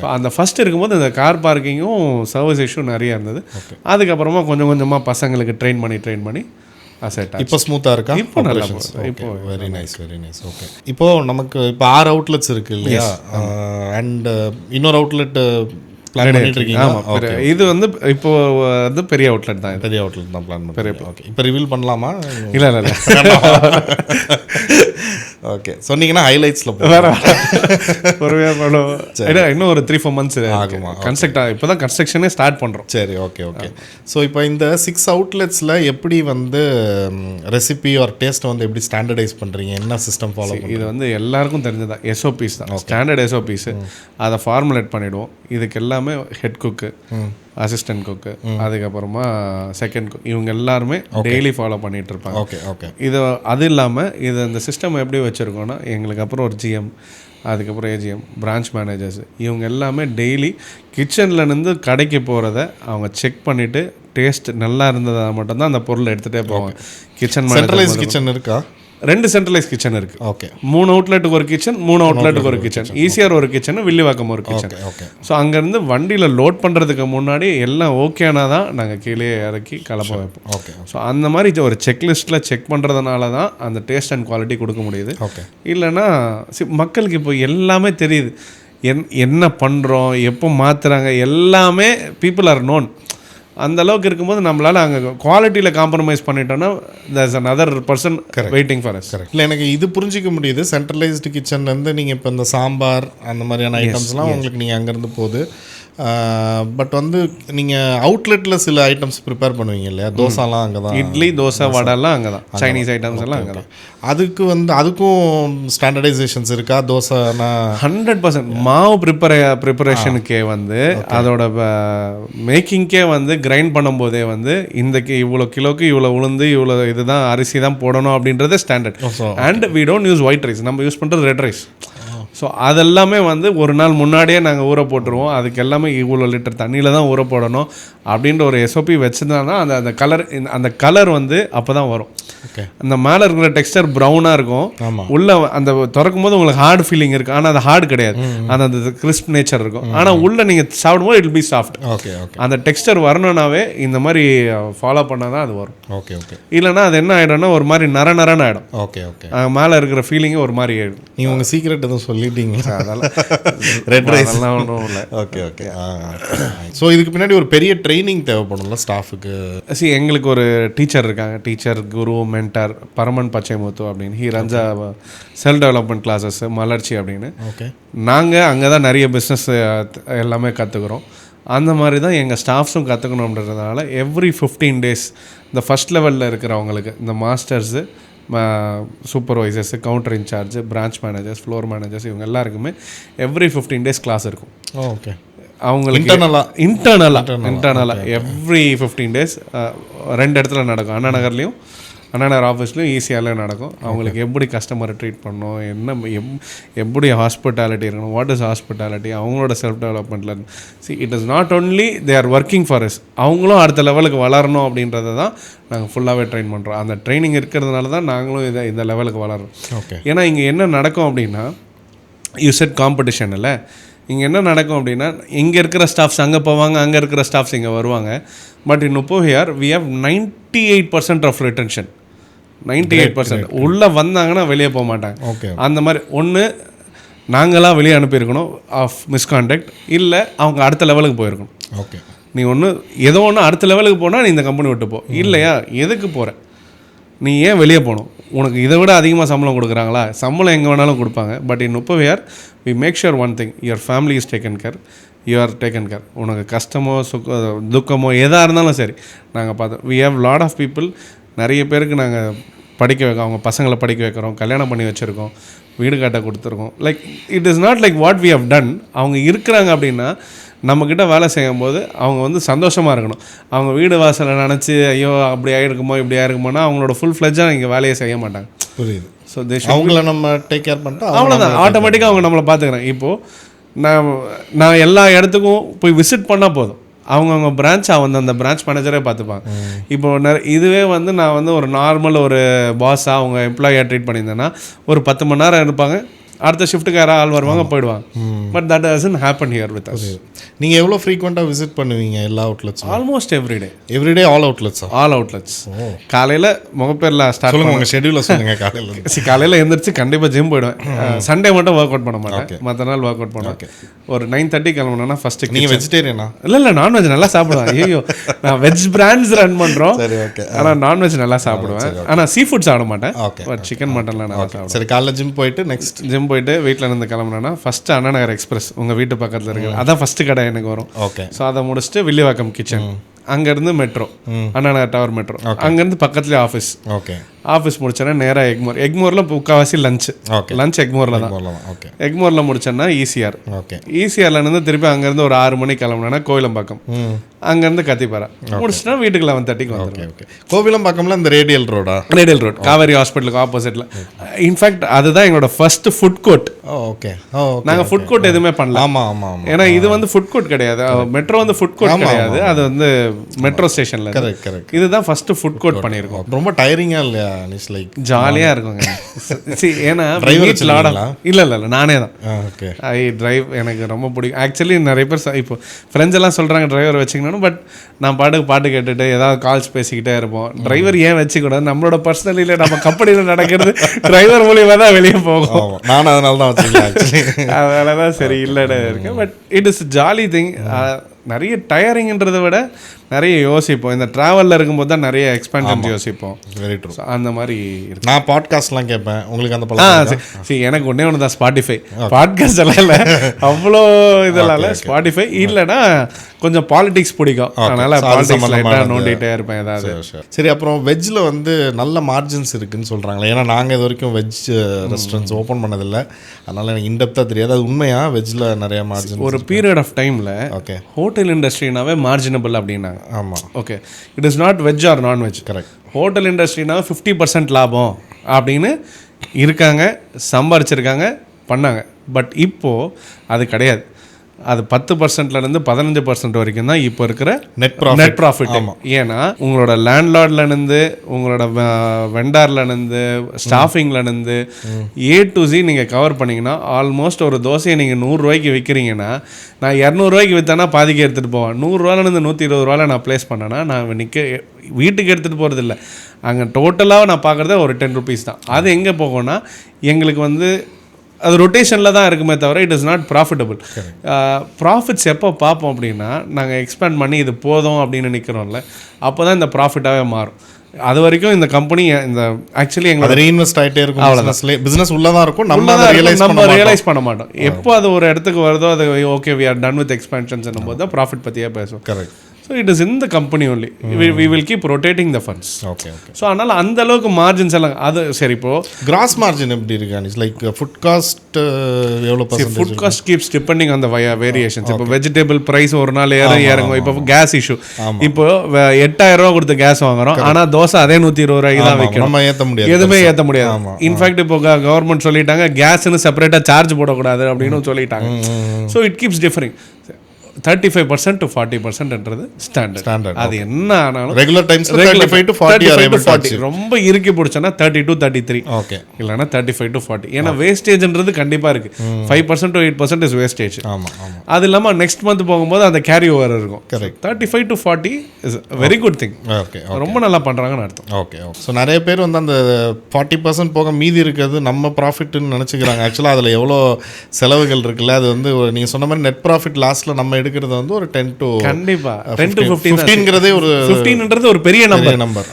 ஸோ அந்த ஃபஸ்ட் இருக்கும்போது இந்த கார் பார்க்கிங்கும் சர்வீஸ் இஷ்யூ நிறைய இருந்தது. அதுக்கப்புறமா கொஞ்சம் கொஞ்சமாக பசங்களுக்கு ட்ரெயின் பண்ணி இப்போ ஸ்மூத்தாக இருக்கா? இப்போ நல்லா இப்போ வெரி நைஸ். ஓகே, இப்போது நமக்கு இப்போ 6 outlets இருக்குது இல்லையா? அண்ட் இன்னொரு அவுட்லெட் பிளான் பண்ணிட்டு இருக்கீங்க? ஆமாம், இது வந்து இப்போ வந்து பெரிய அவுட்லெட் தான். பெரிய அவுட்லெட் தான் பிளான் பண்ணுறேன். ஓகே, இப்போ ரிவீல் பண்ணலாமா? இல்லை ஓகே, சொன்னீங்கன்னா ஹைலைட்ஸில் பொறுமையாக பண்ணுவோம். இன்னும் ஒரு 3-4 months ஆகுமா? இப்போ தான் கன்ஸ்ட்ரக்ஷனே ஸ்டார்ட் பண்ணுறோம். சரி, ஓகே. ஸோ இப்போ இந்த 6 outletsல எப்படி வந்து ரெசிபி ஆர் டேஸ்ட்டை வந்து எப்படி ஸ்டாண்டர்டைஸ் பண்ணுறீங்க? என்ன சிஸ்டம் ஃபாலோ பண்ணுறீங்க? இது வந்து எல்லாருக்கும் தெரிஞ்சதான் SOPs தான், ஸ்டாண்டர்ட் SOPs. அதை ஃபார்முலேட் பண்ணிவிடுவோம். இதுக்கு எல்லாமே ஹெட் குக்கு, அசிஸ்டன்ட் குக்கு, அதுக்கப்புறமா செகண்ட் குக், இவங்க எல்லாருமே டெய்லி ஃபாலோ பண்ணிகிட்டு இருப்பாங்க. ஓகே. இது அது இல்லாமல் இது இந்த சிஸ்டம் எப்படி வச்சுருக்கோன்னா, எங்களுக்கு அப்புறம் ஒரு GM, அதுக்கப்புறம் AGM, பிரான்ச் மேனேஜர்ஸ், இவங்க எல்லாமே டெய்லி கிச்சன்லேருந்து கடைக்கு போகிறத அவங்க செக் பண்ணிவிட்டு டேஸ்ட் நல்லா இருந்ததை மட்டும்தான் அந்த பொருளை எடுத்துகிட்டே போவாங்க. கிச்சன் சென்ட்ரலைஸ் கிச்சன் இருக்கா? 2 சென்ட்ரலைஸ் கிச்சன் இருக்குது. ஓகே, 3 அவுட்லெட்டுக்கு ஒரு கிச்சன், 3 அவுட்லெட்டுக்கு ஒரு கிச்சன், ஈஸியாக ஒரு கிச்சன், வில்லிவாக்கம் ஒரு கிச்சன். ஸோ அங்கேருந்து வண்டியில் லோட் பண்ணுறதுக்கு முன்னாடி எல்லாம் ஓகேனா தான் நாங்கள் கீழே இறக்கி கலப்பை வைப்போம். ஓகே, ஸோ அந்த மாதிரி ஒரு செக்லிஸ்ட்டில் செக் பண்ணுறதுனால தான் அந்த டேஸ்ட் அண்ட் குவாலிட்டி கொடுக்க முடியுது. ஓகே, இல்லைன்னா மக்களுக்கு இப்போ எல்லாமே தெரியுது, என்ன பண்ணுறோம், எப்போ மாற்றுறாங்க, எல்லாமே பீப்புள் ஆர் நோன். அந்த அளவுக்கு இருக்கும்போது நம்மளால் அங்கே குவாலிட்டியில் காம்ப்ரமைஸ் பண்ணிட்டோன்னா there's another person waiting for us. இல்லை, எனக்கு இது புரிஞ்சிக்க முடியுது. சென்ட்ரலைஸ்டு கிச்சன்லேருந்து நீங்கள் இப்போ இந்த சாம்பார் அந்த மாதிரியான ஐட்டம்ஸ்லாம் உங்களுக்கு நீங்கள் அங்கேருந்து போகுது. பட் வந்து நீங்கள் அவுட்லெட்டில் சில ஐட்டம்ஸ் ப்ரிப்பேர் பண்ணுவீங்க இல்லையா? தோசாலாம் அங்கே தான், இட்லி, தோசை, வடைலாம் அங்கே தான், சைனீஸ் ஐட்டம்ஸ் எல்லாம் அங்கே தான். அதுக்கு வந்து அதுக்கும் ஸ்டாண்டர்டைசேஷன்ஸ் இருக்கா? தோசைனா 100% மாவு ப்ரிப்பரேஷனுக்கே வந்து அதோட மேக்கிங்க்கே வந்து கிரைண்ட் பண்ணும்போதே வந்து இந்தக்கு இவ்வளோ கிலோக்கு இவ்வளோ உளுந்து இவ்வளோ இதுதான் அரிசி தான் போடணும் அப்படின்றதே standard. And we don't use white rice, நம்ம யூஸ் பண்ணுறது ரெட் ரைஸ். ஸோ அதெல்லாமே வந்து ஒரு நாள் முன்னாடியே நாங்கள் ஊற போட்டுருவோம். அதுக்கு எல்லாமே இவ்வளோ லிட்டர் தண்ணியில் தான் ஊற போடணும் அப்படின்ற ஒரு SOP வச்சுருந்தா அந்த கலர் வந்து அப்போ தான் வரும். அந்த மேலே இருக்கிற டெக்ஸ்டர் ப்ரௌனாக இருக்கும், உள்ளே அந்த திறக்கும் போது உங்களுக்கு ஹார்ட் ஃபீலிங் இருக்குது, ஆனால் அது ஹார்ட் கிடையாது, அந்த கிறிஸ்ப் நேச்சர் இருக்கும். ஆனால் உள்ளே நீங்கள் சாப்பிடும்போது இட் பி சாஃப்ட். அந்த டெக்ஸ்டர் வரணுன்னாவே இந்த மாதிரி ஃபாலோ பண்ணால் தான் அது வரும். இல்லைன்னா அது என்ன ஆகிடும்னா ஒரு மாதிரி நரன்னு ஆகிடும். மேலே இருக்கிற ஃபீலிங்கே ஒரு மாதிரி ஆகிடும். நீங்கள் உங்கள் சீக்ரெட் எதுவும் சொல்லிட்டீங்களா? அதெல்லாம் ரெட் ரைஸ் எல்லாம் ஒன்றும் இல்லை. ஓகே. ஸோ இதுக்கு பின்னாடி ஒரு பெரிய ட்ரைனிங் தேவைப்படும்ல ஸ்டாஃபுக்கு? எங்களுக்கு ஒரு டீச்சர் இருக்காங்க, டீச்சர், குரு, மென்டார் பரமன் பச்சைமுத்து அப்படின்னு. He runs self development classes Malarchi அப்படின்னு. ஓகே, நாங்கள் அங்கே தான் நிறைய பிஸ்னஸ் எல்லாமே கற்றுக்குறோம். அந்த மாதிரி தான் எங்கள் ஸ்டாஃப்ஸும் கற்றுக்கணுன்றதுனால எவ்ரி 15 days இந்த ஃபஸ்ட் லெவலில் இருக்கிறவங்களுக்கு, இந்த masters, supervisors, counter incharge, branch managers, floor managers, இவங்க எல்லாருக்குமே எவ்ரி 15 days கிளாஸ் இருக்கும். ஓகே, அவங்களுக்கு இன்டர்னலாக எவ்ரி 15 days 2 இடத்துல நடக்கும். அண்ணா நகர்லேயும் அண்ணா நகர் ஆஃபீஸ்லையும் ஈஸியாகலாம் நடக்கும். அவங்களுக்கு எப்படி கஸ்டமரை ட்ரீட் பண்ணணும், என்ன எப்படி ஹாஸ்பிட்டாலிட்டி இருக்கணும், வாட் இஸ் ஹாஸ்பிட்டாலிட்டி, அவங்களோட செல்ஃப் டெவலப்மெண்ட்டில். It is not only they are working for us, அவங்களும் அடுத்த லெவலுக்கு வளரணும் அப்படின்றத தான் நாங்கள் ஃபுல்லாகவே ட்ரெயின் பண்ணுறோம். அந்த ட்ரைனிங் இருக்கிறதுனால தான் நாங்களும் இந்த லெவலுக்கு வளரோம். ஓகே, ஏன்னா இங்கே என்ன நடக்கும் அப்படின்னா, யூ செட் காம்படிஷன் இல்லை, இங்கே என்ன நடக்கும் அப்படின்னா இங்கே இருக்கிற ஸ்டாஃப்ஸ் அங்கே போவாங்க, அங்கே இருக்கிற ஸ்டாஃப்ஸ் இங்கே வருவாங்க. பட் இன் உப்போவியார் வி ஹவ் 98% ஆஃப் ரிட்டன்ஷன். 98% உள்ளே வந்தாங்கன்னா வெளியே போக மாட்டாங்க. ஓகே, அந்த மாதிரி ஒன்று நாங்களாம் வெளியே அனுப்பியிருக்கணும் ஆஃப் மிஸ்கான்டக்ட், இல்லை அவங்க அடுத்த லெவலுக்கு போயிருக்கணும். ஓகே, நீ ஒன்று ஏதோ ஒன்று அடுத்த லெவலுக்கு போனால் நீ இந்த கம்பெனி விட்டு போ. இல்லையா எதுக்கு போகிற, நீ ஏன் வெளியே போகணும்? உனக்கு இதை விட அதிகமாக சம்பளம் கொடுக்குறாங்களா? சம்பளம் எங்கே வேணாலும் கொடுப்பாங்க. பட் இன் உப்பவியார் we make sure one thing, your family is taken care, you are taken care. உனக்கு கஷ்டமோ துக்கமோ எதாக இருந்தாலும் சரி நாங்கள் பார்த்தோம். We have lot of people, நிறைய பேருக்கு நாங்கள் படிக்க வைக்க, அவங்க பசங்களை படிக்க வைக்கிறோம், கல்யாணம் பண்ணி வச்சுருக்கோம், வீடு காட்ட கொடுத்துருக்கோம். Like it is not like what we have done. அவங்க இருக்கிறாங்க அப்படின்னா நம்மக்கிட்ட வேலை செய்யும் போது அவங்க வந்து சந்தோஷமாக இருக்கணும். அவங்க வீடு வாசலை நினச்சி ஐயோ அப்படி ஆகிருக்குமோ இப்படி ஆகிருக்குமோனா அவங்களோட ஃபுல் ஃப்ளெஜ்ஜாக இங்கே வேலையை செய்ய மாட்டாங்க. புரியுது. ஸோ அவங்கள நம்ம டேக் கேர் பண்ணிட்டு அவ்வளோதான், ஆட்டோமேட்டிக்காக அவங்க நம்மளை பார்த்துக்கிறேன். இப்போது நான் எல்லா இடத்துக்கும் போய் விசிட் பண்ணால் போதும், அவங்கவுங்க பிரான்ச் அந்த பிரான்ச் மேனேஜரே பார்த்துப்பாங்க. இப்போ இதுவே வந்து நான் வந்து ஒரு நார்மல் ஒரு பாஸாக அவங்க எம்ப்ளாயியாக ட்ரீட் பண்ணியிருந்தேன்னா ஒரு 10 மணி நேரம் இருப்பாங்க, அடுத்த ஷிஃப்ட்டுக்கு யாராவது ஆள் வருவாங்க போயிடுவாங்க. But that doesn't happen here with us. நீங்கள் எவ்வளோ ஃப்ரீக்வெண்ட்டாக விசிட் பண்ணுவீங்க எல்லா அவுட்லெட்ஸும்? Almost everyday. எவ்ரிடே ஆல் அவுட்லெட்ஸா? All outlets. காலையில் முகப்பேரில் ஸ்டார்ட் சொல்லுங்கள், உங்கள் ஷெடியூலில் சொல்லுங்கள். காலையில் எழுந்திரிச்சு கண்டிப்பாக ஜிம் போயிடுவேன். சண்டே மட்டும் ஒர்க் அவுட் பண்ண மாட்டேன், மற்ற நாள் ஒர்க் அவுட் பண்ணுவேன். ஒரு 9:30 கிளம்புனா ஃபஸ்ட்டு. நீங்கள் வெஜிடேரியனா? இல்லை நான்வெஜ் நல்லா சாப்பிடுவேன். ஐயோ நான் வெஜ் பிராண்ட்ஸ் ரன் பண்ணுறோம், ஆனால் நான்வெஜ் நல்லா சாப்பிடுவேன். ஆனால் சீ ஃபுட் சாப்பிட மாட்டேன், பட் சிக்கன் மட்டன்லாம் நல்லா சாப்பிடுவேன். சரி, காலைல ஜிம் போயிட்டு நெக்ஸ்ட் ஜிம் போயிட்டு வீட்டில் இருந்து கிளம்புனா ஃபஸ்ட்டு அண்ணா நகர் எக்ஸ்பிரஸ் உங்கள் வீட்டு பக்கத்தில் இருக்குது, அதான் ஃபஸ்ட்டு கடை எனக்கு வரும். ஓகே. ஸோ அதை முடிச்சுட்டு வில்லிவாக்கம் கிச்சன், அங்கேருந்து metro, Anna Nagar tower metro, அங்கேருந்து பக்கத்துலேயே ஆஃபீஸ். ஓகே. ஆஃபீஸ் முடிச்சேன்னா நேராக எக்மோரில் முக்கால்வாசி லஞ்ச் எக்மோரில் தான். ஓகே. எக்மோரில் முடிச்சேன்னா ஈசிஆர். ஓகே. ஈசிஆர்லேருந்து திருப்பி அங்கேருந்து ஒரு 6 மணிக்கு கிளம்புனா கோவிலம்பாக்கம், அங்கேருந்து கத்திப்பாரா முடிச்சுன்னா வீட்டுக்கு 11:30 வந்துடும். ஓகே. கோவிலம்பாக்கம்ல இந்த ரேடியல் ரோடா? ரேடியல் ரோட், காவேரி ஹாஸ்பிட்டலுக்கு ஆப்போசிட்டில். இன்ஃபேக்ட் அதுதான் எங்களோட ஃபர்ஸ்ட் ஃபுட் கோர்ட். ஓகே. நாங்கள் ஃபுட் கோர்ட் எதுவுமே பண்ணல. ஆமாம் ஆமாம். ஏன்னா இது வந்து ஃபுட் கோர்ட் கிடையாது, மெட்ரோ வந்து ஃபுட் கோர்ட் கிடையாது, அது வந்து மெட்ரோ ஸ்டேஷனில். கரெக்ட். இதுதான் ஃபர்ஸ்ட் ஃபுட் கோர்ட் பண்ணியிருக்கோம். ரொம்ப டயரிங்காக இல்லையா? லைக் ஜாலியாக இருக்குங்க. ஏன்னா இல்லை நானே தான் ஐ டிரைவ், எனக்கு ரொம்ப பிடிக்கும். ஆக்சுவலி நிறைய பேர் இப்போ ஃப்ரெண்ட்ஸ் எல்லாம் சொல்கிறாங்க டிரைவர் வச்சுக்கணும், பட் நான் பாட்டு கேட்டுட்டு ஏதாவது கால்ஸ் பேசிக்கிட்டே இருப்போம். டிரைவர் ஏன் வச்சுக்கூடாது? நம்மளோட பர்சனலில் நம்ம கம்பெனியில் நடக்கிறது டிரைவர் மூலியமாக தான் வெளியே போகும். நான் அதனால தான் வச்சுக்கேன். அதனால தான் சரி இல்லைன்னு இருக்கேன். But it is jolly thing. நிறைய டயரிங்ன்றதை விட நிறைய யோசிப்போம். இந்த ட்ராவலில் இருக்கும்போது தான் நிறைய எக்ஸ்பென்ஷன் யோசிப்போம். Very true. அந்த மாதிரி இருக்கு. நான் பாட்காஸ்ட்லாம் கேட்பேன். உங்களுக்கு அந்த பழக்கம்? சரி, எனக்கு ஒன்றே தான் ஸ்பாட்டிஃபை. பாட்காஸ்ட் எல்லாம் இல்லை, அவ்வளோ இதெல்லாம் இல்லை. ஸ்பாட்டிஃபை இல்லைன்னா கொஞ்சம் பாலிடிக்ஸ் பிடிக்கும், அதனால் பாலிடிக்ஸ் லைட்டாக நோண்டிகிட்டே இருப்பேன் ஏதாவது. சரி, அப்புறம் வெஜ்ஜில் வந்து நல்ல மார்ஜின்ஸ் இருக்குதுன்னு சொல்கிறாங்களே. ஏன்னா நாங்கள் இது வரைக்கும் வெஜ் ரெஸ்டாரண்ட்ஸ் ஓப்பன் பண்ணதில்லை, அதனால் எனக்கு இன்டெப்த்தாக தெரியாது. அது உண்மையாக வெஜ்ஜில் நிறைய மார்ஜின்? ஒரு பீரியட் ஆஃப் டைமில் ஓகே ஹோட்டல் இண்டஸ்ட்ரினாவே மார்ஜினபிள் அப்படின்னாங்க. ஆமாம். Okay, it is not veg or nonveg. Correct. Hotel இண்டஸ்ட்ரினாவே 50% லாபம் அப்படின்னு இருக்காங்க, சம்பாரிச்சிருக்காங்க, பண்ணாங்க. பட் இப்போது அது கிடையாது. அது 10%லேருந்து 15% வரைக்கும் தான் இப்போ இருக்கிற நெட் ப்ராஃபிட். ஏன்னா உங்களோட லேண்ட்லார்ட்லேருந்து, உங்களோட வெண்டார்லேருந்து, ஸ்டாஃபிங்லேருந்து A to Z நீங்கள் கவர் பண்ணிங்கன்னா ஆல்மோஸ்ட் ஒரு தோசையை நீங்கள் 100 ரூபாய்க்கு விற்கிறீங்கன்னா, நான் 200 ரூபாய்க்கு விற்றேன்னா பாதிக்கு எடுத்துகிட்டு போவேன். 100 ரூபாயிலேருந்து 120 ரூபாயில் நான் ப்ளேஸ் பண்ணேன்னா நான் வீட்டுக்கு எடுத்துகிட்டு போகிறதில்ல, அங்கே டோட்டலாக நான் பார்க்குறதே ஒரு 10 rupees தான். அது எங்கே போகும்னா எங்களுக்கு வந்து அது ரொட்டேஷனில் தான் இருக்குமே தவிர it is not profitable. Profits எப்போ பார்ப்போம் அப்படின்னா நாங்கள் எக்ஸ்பேண்ட் பண்ணி இது போதும் அப்படின்னு நிற்கிறோம்ல, அப்போ தான் இந்த ப்ராஃபிட்டாகவே மாறும். அது வரைக்கும் இந்த கம்பெனி இந்த ஆக்சுவலி எங்களை ரீஇன்வெஸ்ட் ஆகிட்டே இருக்கும். அவ்வளோதான், பிஸ்னஸ் உள்ளே தான் இருக்கும், நம்ம ரியலைஸ் பண்ண மாட்டோம். எப்போ அது ஒரு இடத்துக்கு வருதோ அது okay we are done with expansions என்னும் போது தான் ப்ராஃபிட் பற்றியே பேசுவோம். Correct. So it is in the company only, we will keep rotating the funds. Okay. So அதனால் அந்த அளவுக்கு மார்ஜின்ஸ் எல்லாம் அது சரி. இப்போது கிராஸ் மார்ஜின் எப்படி இருக்கு? லைக் ஃபுட் காஸ்ட் எவ்வளோ percentage? Food cost keeps depending on the variations. இப்போ வெஜிடபிள் ப்ரைஸ் ஒரு நாள் இறங்கும். இப்போ கேஸ் இஷ்யூ, இப்போ 8000 ரூபா கொடுத்து கேஸ் வாங்குறோம், ஆனால் தோசை அதே 120 ரூபாய்க்கு தான் வைக்கணும். நம்ம ஏற்ற முடியாது, எதுவுமே ஏற்ற முடியாது. இன்ஃபேக்ட் இப்போ கவர்மெண்ட் சொல்லிட்டாங்க கேஸ்ன்னு செப்பரேட்டாக சார்ஜ் போடக்கூடாது அப்படின்னு சொல்லிட்டாங்க. So it keeps differing. 35% to 40%ன்றது ஸ்டாண்டர்ட். அது என்ன ஆனாலும் ரெகுலர் டைம்ஸ் 35 to 40 ரொம்ப இறுக்கி பிடிச்சனா 30 to 33. ஓகே. இல்லனா 35 to 40. ஏன்னா வேஸ்டேஜ்ன்றது கண்டிப்பா இருக்கு. 5% to 8% இஸ் வேஸ்டேஜ். ஆமா. அது இல்லாம நெக்ஸ்ட் மந்த் போகும்போது அந்த கேரி ஓவர் இருக்கும். Correct. 35 to 40 is very good thing. Okay. ரொம்ப நல்லா பண்றாங்கன்னு அர்த்தம். ஓகே. ஸோ நிறைய பேர் வந்து அந்த 40% போக மீதி இருக்கிறது நம்ம ப்ராஃபிட்னு நினச்சிக்கிறாங்க. ஆக்சுவலாக அதில் எவ்வளோ செலவுகள் இருக்குல்ல, அது வந்து நீங்கள் சொன்ன மாதிரி நெட் ப்ராஃபிட் லாஸ்ட்டில் நம்ம எடுக்கிறது வந்து ஒரு 10 to கண்டிப்பா 10 to 15 15ங்கிறதே ஒரு 15ன்றது ஒரு பெரிய நம்பர். நம்பர்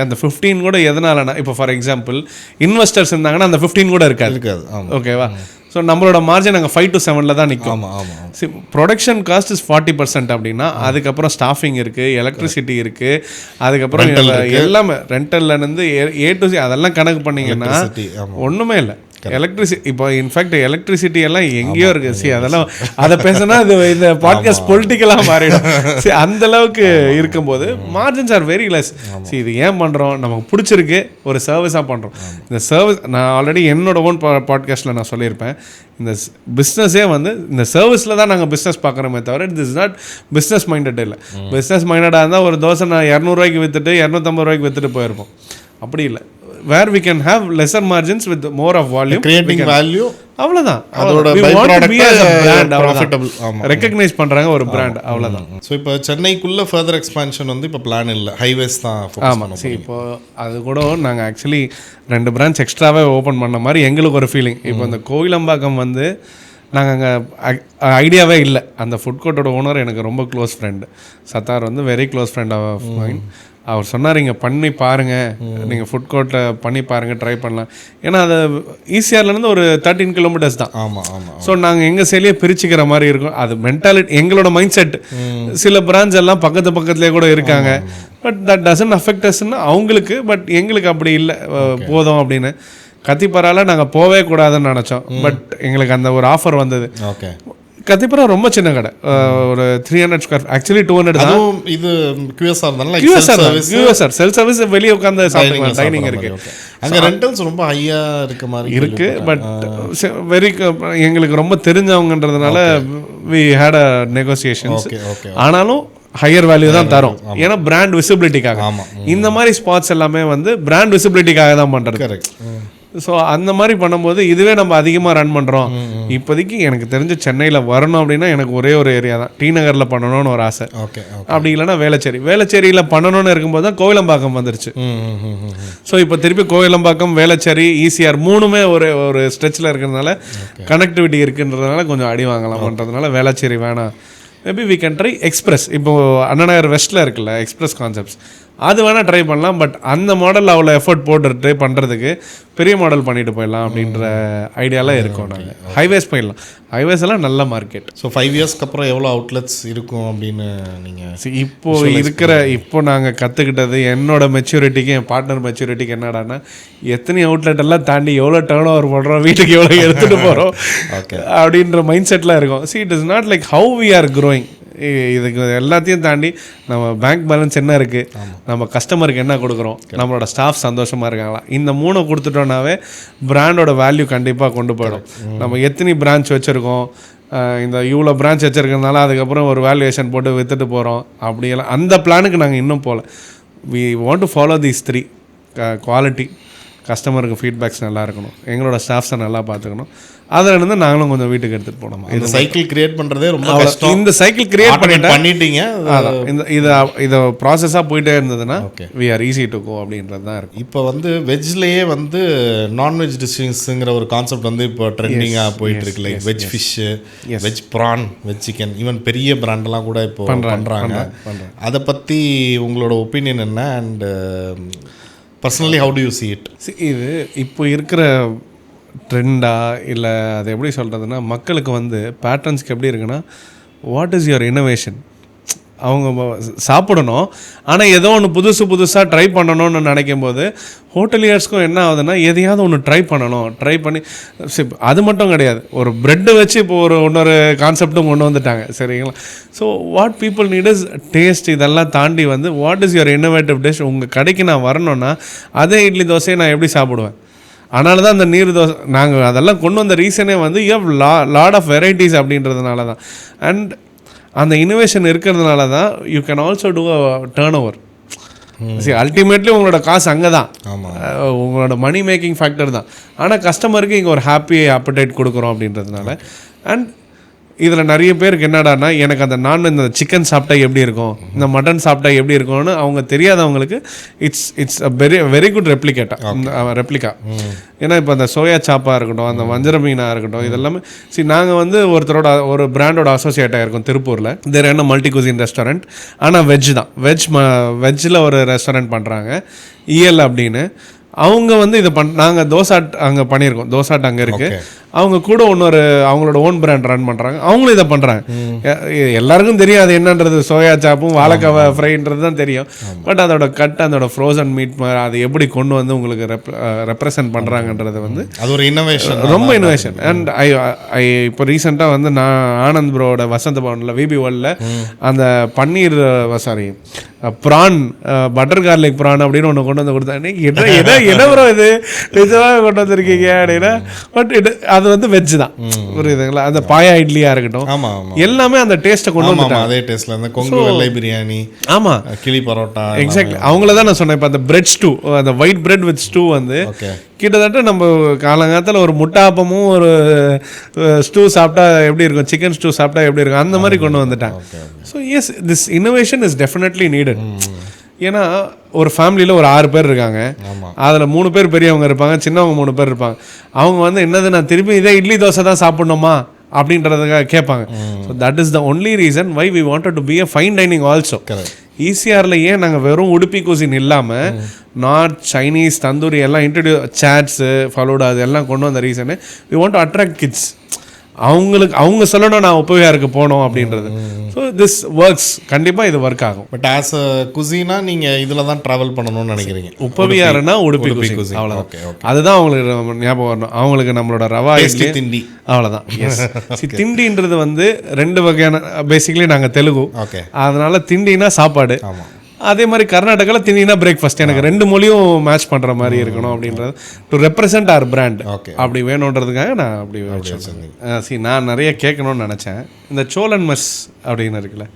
அந்த 15 கூட எதனாலனா, இப்போ ஃபார் எக்ஸாம்பிள் இன்வெஸ்டர்ஸ் இருந்தாங்கன்னா அந்த 15 கூட இருக்காது. ஓகேவா? ஸோ நம்மளோட மார்ஜின் அங்கே 5 to 7 தான் நிற்கும். ப்ரொடக்ஷன் காஸ்ட் இஸ் 40% அப்படின்னா அதுக்கப்புறம் ஸ்டாஃபிங் இருக்குது, எலக்ட்ரிசிட்டி இருக்குது, அதுக்கப்புறம் எல்லாமே ரெண்டல்லேருந்து A to Z அதெல்லாம் கணக்கு பண்ணிங்கன்னா ஒன்றுமே இல்லை. இப்போ இன்ஃபேக்ட் எலக்ட்ரிசிட்டி எல்லாம் எங்கேயோ இருக்குது. அதெல்லாம் அதை பேசினா அது இந்த பாட்காஸ்ட் பொலிட்டிக்கலாக மாறிடும். அந்த அளவுக்கு இருக்கும்போது மார்ஜின்ஸ் ஆர் வெரி லெஸ். இது ஏன் பண்ணுறோம்? நமக்கு பிடிச்சிருக்கு, ஒரு சர்வீஸாக பண்ணுறோம். இந்த சர்வீஸ் நான் ஆல்ரெடி என்னோட ஓன் பாட்காஸ்ட்டில் நான் சொல்லியிருப்பேன். இந்த பிஸ்னஸே வந்து இந்த சர்வீஸில் தான் நாங்கள் பிஸ்னஸ் பார்க்குறோமே தவிர it is not business minded இல்லை. பிஸ்னஸ் மைண்டடாக இருந்தால் ஒரு தோசை நான் 200 ரூபாய்க்கு விற்றுட்டு 250 ரூபாய்க்கு விற்றுட்டு போயிருப்போம். அப்படி இல்லை. where we can have lesser margins with more of volume, creating value. அவ்வளவுதான். அதோட பை ப்ராடக்ட் ப்ராஃபிட்டபிள் ரெகக்னைஸ் பண்றாங்க ஒரு பிராண்ட், அவ்வளவுதான். ஸோ இப்போ சென்னைக்குள்ள ஃபர்தர் எக்ஸ்பான்ஷன் வந்து இப்போ பிளான் இல்லை, ஹைவேஸ் தான் ஃபோக்கஸ் பண்ண போறோம். இப்போ அது கூட நாங்கள் ஆக்சுவலி 2 பிரான்ச் எக்ஸ்ட்ராவே ஓப்பன் பண்ண மாதிரி எங்களுக்கு ஒரு ஃபீலிங். இப்போ இந்த கோயிலம்பாக்கம் வந்து நாங்கள் அங்கே ஐடியாவே இல்லை. அந்த ஃபுட் கோர்ட்டோட ஓனர் எனக்கு ரொம்ப க்ளோஸ் ஃப்ரெண்டு, சத்தார் வந்து very close friend of mind. அவர் சொன்னார், இங்கே பண்ணி பாருங்கள், நீங்கள் ஃபுட் கோர்ட்டில் பண்ணி பாருங்கள், ட்ரை பண்ணலாம். ஏன்னா அது ஈசிஆர்லேருந்து ஒரு 13 கிலோமீட்டர்ஸ் தான். ஆமாம் ஆமாம். ஸோ நாங்கள் எங்கள் சைட்லேயே பிரிச்சுக்கிற மாதிரி இருக்கும். அது மென்டாலிட்டி, எங்களோட மைண்ட் செட். சில பிரான்ச் எல்லாம் பக்கத்துலேயே கூட இருக்காங்க. பட் தட் டசன்ட் அஃபெக்ட் அஸ்ன்னு அவங்களுக்கு, பட் எங்களுக்கு அப்படி இல்லை, போதும் அப்படின்னு. கத்திப்பாரால நாங்கள் போவே கூடாதுன்னு நினச்சோம். பட் எங்களுக்கு அந்த ஒரு ஆஃபர் வந்தது. ஓகே. கத்திப்பரா ரொம்ப சின்ன கடை, ஒரு 300 ஸ்கொயர், ஆக்சுவலி 200 தான். இது QSR தானே? QSR செல் சர்வீஸ், வெளியே உட்காந்து சாப்பிட்டுக்கலாம், டைனிங் இருக்கு. அங்கே ரெண்டல்ஸ் ரொம்ப ஹையா இருக்க மாதிரி இருக்கு. பட் வெரி எங்களுக்கு ரொம்ப தெரிஞ்சவங்கன்றதுனால we had a negotiations. ஆனாலும் ஹையர் வேல்யூ தான் தரும். ஏன்னா பிராண்ட் விசிபிலிட்டிக்காக. இந்த மாதிரி ஸ்பாட்ஸ் எல்லாமே வந்து பிராண்ட் விசிபிலிட்டிக்காக தான் பண்ணுறது. ஸோ அந்த மாதிரி பண்ணும்போது இதுவே நம்ம அதிகமாக ரன் பண்ணுறோம். இப்போதைக்கு எனக்கு தெரிஞ்ச சென்னையில் வரணும் அப்படின்னா எனக்கு ஒரே ஒரு ஏரியா தான், டி நகரில் பண்ணணும்னு ஒரு ஆசை. அப்படி இல்லைன்னா வேளச்சேரியில் பண்ணணும்னு இருக்கும்போது தான் கோயிலம்பாக்கம் வந்துருச்சு. ஸோ இப்போ திருப்பி கோயிலம்பாக்கம், வேளச்சேரி, ஈசிஆர் 3மே ஒரு ஸ்ட்ரெச்சில் இருக்கிறதுனால கனெக்டிவிட்டி இருக்குன்றதுனால கொஞ்சம் அடி வாங்கலாம்ன்றதுனால வேளச்சேரி வேணாம். Maybe we can try express. இப்போது அண்ணாநகர் வெஸ்ட்டில் இருக்குல்ல எக்ஸ்பிரஸ் கான்செப்ட்ஸ், அது வேணால் ட்ரை பண்ணலாம். பட் அந்த மாடல் அவ்வளோ எஃபர்ட் போட்டு ட்ரை பண்ணுறதுக்கு பெரிய மாடல் பண்ணிட்டு போயிடலாம் அப்படின்ற ஐடியாலாம் இருக்கும். நாங்கள் ஹைவேஸ் போயிடலாம். ஹைவேஸ் எல்லாம் நல்ல மார்க்கெட். ஸோ 5 இயர்ஸ்க்கு அப்புறம் எவ்வளோ அவுட்லெட்ஸ் இருக்கும் அப்படின்னு நீங்கள் இப்போ நாங்கள் கற்றுக்கிட்டது, என்னோட மெச்சூரிட்டிக்கு என் பார்ட்னர் மெச்சூரிட்டிக்கு என்னடான்னா, எத்தனை அவுட்லெட் எல்லாம் தாண்டி எவ்வளோ டர்ன் ஓவர் பண்ணுறோம், வீட்டுக்கு எவ்வளோ எடுத்துகிட்டு போகிறோம் அப்படின்ற மைண்ட் செட்டில் இருக்கும். It is not like how we are growing. இதுக்கு எல்லாத்தையும் தாண்டி நம்ம பேங்க் பேலன்ஸ் என்ன இருக்குது, நம்ம கஸ்டமருக்கு என்ன கொடுக்குறோம், நம்மளோட ஸ்டாஃப் சந்தோஷமாக இருக்காங்களா, இந்த 3 கொடுத்துட்டோன்னாவே பிராண்டோட வேல்யூ கண்டிப்பாக கொண்டு போயிடும். நம்ம எத்தனை பிரான்ச் வச்சுருக்கோம், இந்த இவ்வளோ பிரான்ச் வச்சுருக்கிறதுனால அதுக்கப்புறம் ஒரு வேல்யூவேஷன் போட்டு விற்றுட்டு போகிறோம் அப்படியெல்லாம் அந்த பிளானுக்கு நாங்கள் இன்னும் போகல. We want to follow these 3: quality, கஸ்டமருக்கு ஃபீட்பேக்ஸ் நல்லா இருக்கணும், எங்களோட ஸ்டாஃப்ஸை நல்லா பார்த்துக்கணும். அதிலிருந்து நாங்களும் கொஞ்சம் வீட்டுக்கு எடுத்துகிட்டு போனோம். இந்த சைக்கிள் கிரியேட் பண்ணுறதே ரொம்ப கஷ்டம். இந்த சைக்கிள் கிரியேட் பண்ணிட்டீங்க. இதை ப்ராசஸாக போயிட்டே இருந்ததுன்னா we are easy to go அப்படின்றது தான் இருக்கும். இப்போ வந்து வெஜ்லேயே வந்து நான்வெஜ் டிஷ்ஷுங்கிற ஒரு கான்செப்ட் வந்து இப்போ ட்ரெண்டிங்காக போயிட்டு இருக்கு. Like veg fish, veg prawn, veg chicken, even பெரிய பிராண்டெல்லாம் கூட இப்போ பண்ணுறாங்க. அதை பற்றி உங்களோட ஒப்பீனியன் என்ன? And personally how to you see it? இது இப்போ இருக்கிற ட்ரெண்டா இல்லை அது எப்படி சொல்கிறதுனா, மக்களுக்கு வந்து பேட்டர்ன்ஸ்க்கு எப்படி இருக்குன்னா, வாட் இஸ் யுவர் இன்னோவேஷன்? அவங்க சாப்பிடணும், ஆனால் ஏதோ ஒன்று புதுசாக ட்ரை பண்ணணும்னு நினைக்கும் போது ஹோட்டலியர்ஸ்க்கும் என்ன ஆகுதுன்னா, எதையாவது ஒன்று ட்ரை பண்ணி அது மட்டும் கிடையாது, ஒரு ப்ரெட்டு வச்சு இப்போ இன்னொரு கான்செப்டும் கொண்டு வந்துட்டாங்க. சரிங்களா? So what people need is taste. இதெல்லாம் தாண்டி வந்து what is your innovative dish? உங்கள் கடைக்கு நான் வரணுன்னா அதே இட்லி தோசையை நான் எப்படி சாப்பிடுவேன்? அதனால தான் அந்த நீர் தோசை நாங்கள் அதெல்லாம் கொண்டு வந்த ரீசனே வந்து you have lot of varieties அப்படின்றதுனால தான். அண்ட் அந்த இனோவேஷன் இருக்கிறதுனால தான் you can also do a turn over. சரி, அல்டிமேட்லி உங்களோட காசு அங்கே தான், உங்களோட மணி மேக்கிங் ஃபேக்டர் தான். ஆனால் கஸ்டமருக்கு இங்கே ஒரு ஹாப்பி ஆப்படைட் கொடுக்குறோம் அப்படின்றதுனால. அண்ட் இதில் நிறைய பேருக்கு என்னடான்னா எனக்கு அந்த இந்த சிக்கன் சாப்பிட்டா எப்படி இருக்கும், இந்த மட்டன் சாப்பிட்டா எப்படி இருக்கும்னு அவங்க தெரியாதவங்களுக்கு it's a very good replica. ஏன்னா இப்போ அந்த சோயா சாப்பாக இருக்கட்டும், அந்த வஞ்சர மீனாக இருக்கட்டும், இதெல்லாமே நாங்கள் வந்து ஒரு பிராண்டோட அசோசியேட் ஆகிருக்கோம் திருப்பூரில். தேர் என்ன மல்டி குசின் ரெஸ்டாரண்ட், ஆனால் வெஜ் தான். வெஜ்ஜில் ஒரு ரெஸ்டாரண்ட் பண்ணுறாங்க இஎல் அப்படின்னு. அவங்க வந்து இதை நாங்கள் தோசாட் அங்கே பண்ணியிருக்கோம். தோசாட் அங்கே இருக்குது. அவங்க கூட அவங்களோட ஓன் பிராண்ட் ரன் பண்ணுறாங்க. அவங்களும் இதை பண்ணுறாங்க. எல்லாருக்கும் தெரியும் அது என்னன்றது, சோயா சாப்பும் வாழைக்காய் ஃப்ரைன்றது தான் தெரியும். பட் அதோட அதோட ஃப்ரோசன் மீட் அது எப்படி கொண்டு வந்து உங்களுக்கு ரெப்ரசன்ட் பண்ணுறாங்கன்றது வந்து அது ஒரு இன்னோவேஷன், ரொம்ப இன்னோவேஷன். அண்ட் இப்போ ரீசெண்டாக வந்து நான் ஆனந்த் ப்ரோட வசந்த பவனில் விபி வேர்ல்டில் அந்த பன்னீர் ப்ரான் பட்டர் கார்லிக் ப்ரான் அப்படின்னு ஒன்று கொண்டு வந்து கொடுத்தாங்க. என்ன ப்ரோ இது நிஜமாக கொண்டு வந்திருக்கீங்க அப்படின்னா, பட் அது வந்து வெஜ் தான். புரியுதுங்களா? அந்த பாயா இட்லியா இருக்கட்டும், எல்லாமே அந்த டேஸ்ட்டை கொண்டு வந்துட்டாங்க. அதே டேஸ்ட்ல அந்த கொங்கு வெள்ளை பிரியாணி, ஆமா, கிளி பரோட்டா, எக்ஸாக்ட்லி அவங்கள தான் நான் சொன்னேன். இப்போ அந்த பிரெட் ஸ்டூ, அந்த ஒயிட் பிரெட் வித் ஸ்டூ வந்து கிட்டத்தட்ட நம்ம காலங்காலத்தில் ஒரு முட்டாப்பமும் ஒரு ஸ்டூ சாப்பிட்டா எப்படி இருக்கும், சிக்கன் ஸ்டூ சாப்பிட்டா எப்படி இருக்கும், அந்த மாதிரி கொண்டு வந்துட்டாங்க. So yes, this innovation is definitely needed. ஏன்னா ஒரு ஃபேமிலியில் ஒரு 6 பேர் இருக்காங்க. அதில் 3 பேர் பெரியவங்க இருப்பாங்க, சின்னவங்க 3 பேர் இருப்பாங்க. அவங்க வந்து என்னது, நான் திருப்பி இதே இட்லி தோசை தான் சாப்பிடணுமா அப்படின்றதுக்காக கேட்பாங்க. So that is the only reason why we wanted to be a fine dining also. ஈசிஆரில் ஏன் நாங்கள் வெறும் உடுப்பி குசின் இல்லாமல் நார்த், சைனீஸ், தந்தூரி எல்லாம் சாட்ஸு, ஃபலூடா அது எல்லாம் கொண்டு வந்த reason we want to attract kids. அவங்க சொல்லணும் நான் உப்பவியாருக்கு போனோம் அப்படின்றது. ஸோ திஸ் ஒர்க்ஸ், கண்டிப்பாக இது ஒர்க் ஆகும். பட் ஆஸ் அ குசினா நீங்கள் இதில் தான் ட்ராவல் பண்ணணும்னு நினைக்கிறீங்க. உப்பவியாருன்னா உடுப்பி குசின், அவ்வளோதான். அதுதான் அவங்களுக்கு ஞாபகம் வரணும். அவங்களுக்கு நம்மளோட ரவா இட்லி, திண்டி, அவ்வளோதான். திண்டின்றது வந்து 2 வகையான, பேசிக்கலி நாங்கள் தெலுங்கு, அதனால திண்டினா சாப்பாடு. அதே மாதிரி கர்நாடகாவில் திண்டினா பிரேக்ஃபாஸ்ட். எனக்கு 2 மொழியும் மேட்ச் பண்ணுற மாதிரி இருக்கணும் அப்படின்றது, டு ரெப்ரசன்ட் அவர் பிராண்ட் அப்படி வேணுன்றதுக்காக நான் அப்படி நான் நிறைய கேட்கணும்னு நினச்சேன். இந்த சோழன் மெஸ் அப்படின்னு இருக்குல்ல,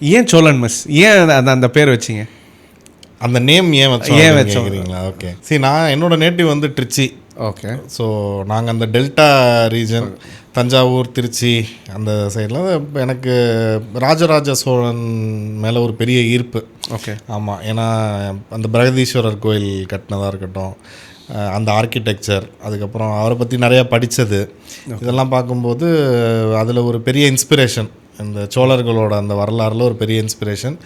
ஏன் சோழன் மெஸ், ஏன் அந்த பேர் வச்சிங்க? அந்த நேம் ஏன் வச்சோங்கிறீங்களா? ஓகே, சரி, நான் என்னோட நேட்டிவ் வந்து ட்ரிச்சி. ஓகே, ஸோ நாங்கள் அந்த டெல்டா ரீஜன், தஞ்சாவூர், திருச்சி அந்த சைடில் எனக்கு ராஜராஜ சோழன் மேலே ஒரு பெரிய ஈர்ப்பு. ஓகே, ஆமாம். ஏன்னா அந்த பிரகதீஸ்வரர் கோயில் கட்டினதாக இருக்கட்டும், அந்த ஆர்கிடெக்சர், அதுக்கப்புறம் அவரை பற்றி நிறையா படித்தது, இதெல்லாம் பார்க்கும்போது அதில் ஒரு பெரிய இன்ஸ்பிரேஷன், இந்த சோழர்களோட அந்த வரலாறில் ஒரு பெரிய இன்ஸ்பிரேஷன்.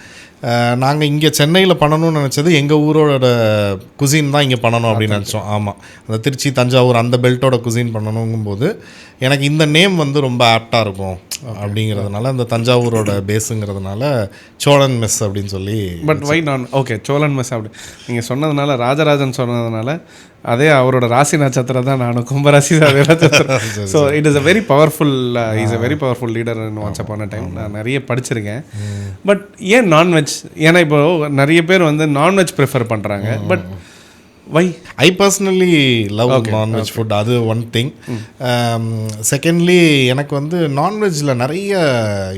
நாங்கள் இங்கே சென்னையில் பண்ணணும்னு நினச்சது எங்கள் ஊரோட குசின் தான் இங்கே பண்ணணும் அப்படின்னு நினச்சோம். ஆமாம், அந்த திருச்சி, தஞ்சாவூர் அந்த பெல்ட்டோட குசின் பண்ணணுங்கும்போது எனக்கு இந்த நேம் வந்து ரொம்ப ஆப்டாக இருக்கும் அப்படிங்கிறதுனால, அந்த தஞ்சாவூரோட பேஸுங்கிறதுனால சோழன் மெஸ் அப்படின்னு சொல்லி. பட் வை நான் ஓகே சோழன் மெஸ் அப்படி நீங்கள் சொன்னதுனால, ராஜராஜன் சொன்னதுனால, அதே அவரோட ராசி நட்சத்திரம் தான் நானும் கும்பராசி நட்சத்திரம். So it is a very powerful, is a very powerful leader once upon a time. நான் நிறைய படிச்சிருக்கேன். பட் ஏன் நான்வெஜ்? ஏன்னா இப்போ நிறைய பேர் வந்து நான்வெஜ் ப்ரிஃபர் பண்ணுறாங்க. But why? I personally love nonveg food, அது ஒன் திங். செகண்ட்லி எனக்கு வந்து நான்வெஜ்ஜில் நிறைய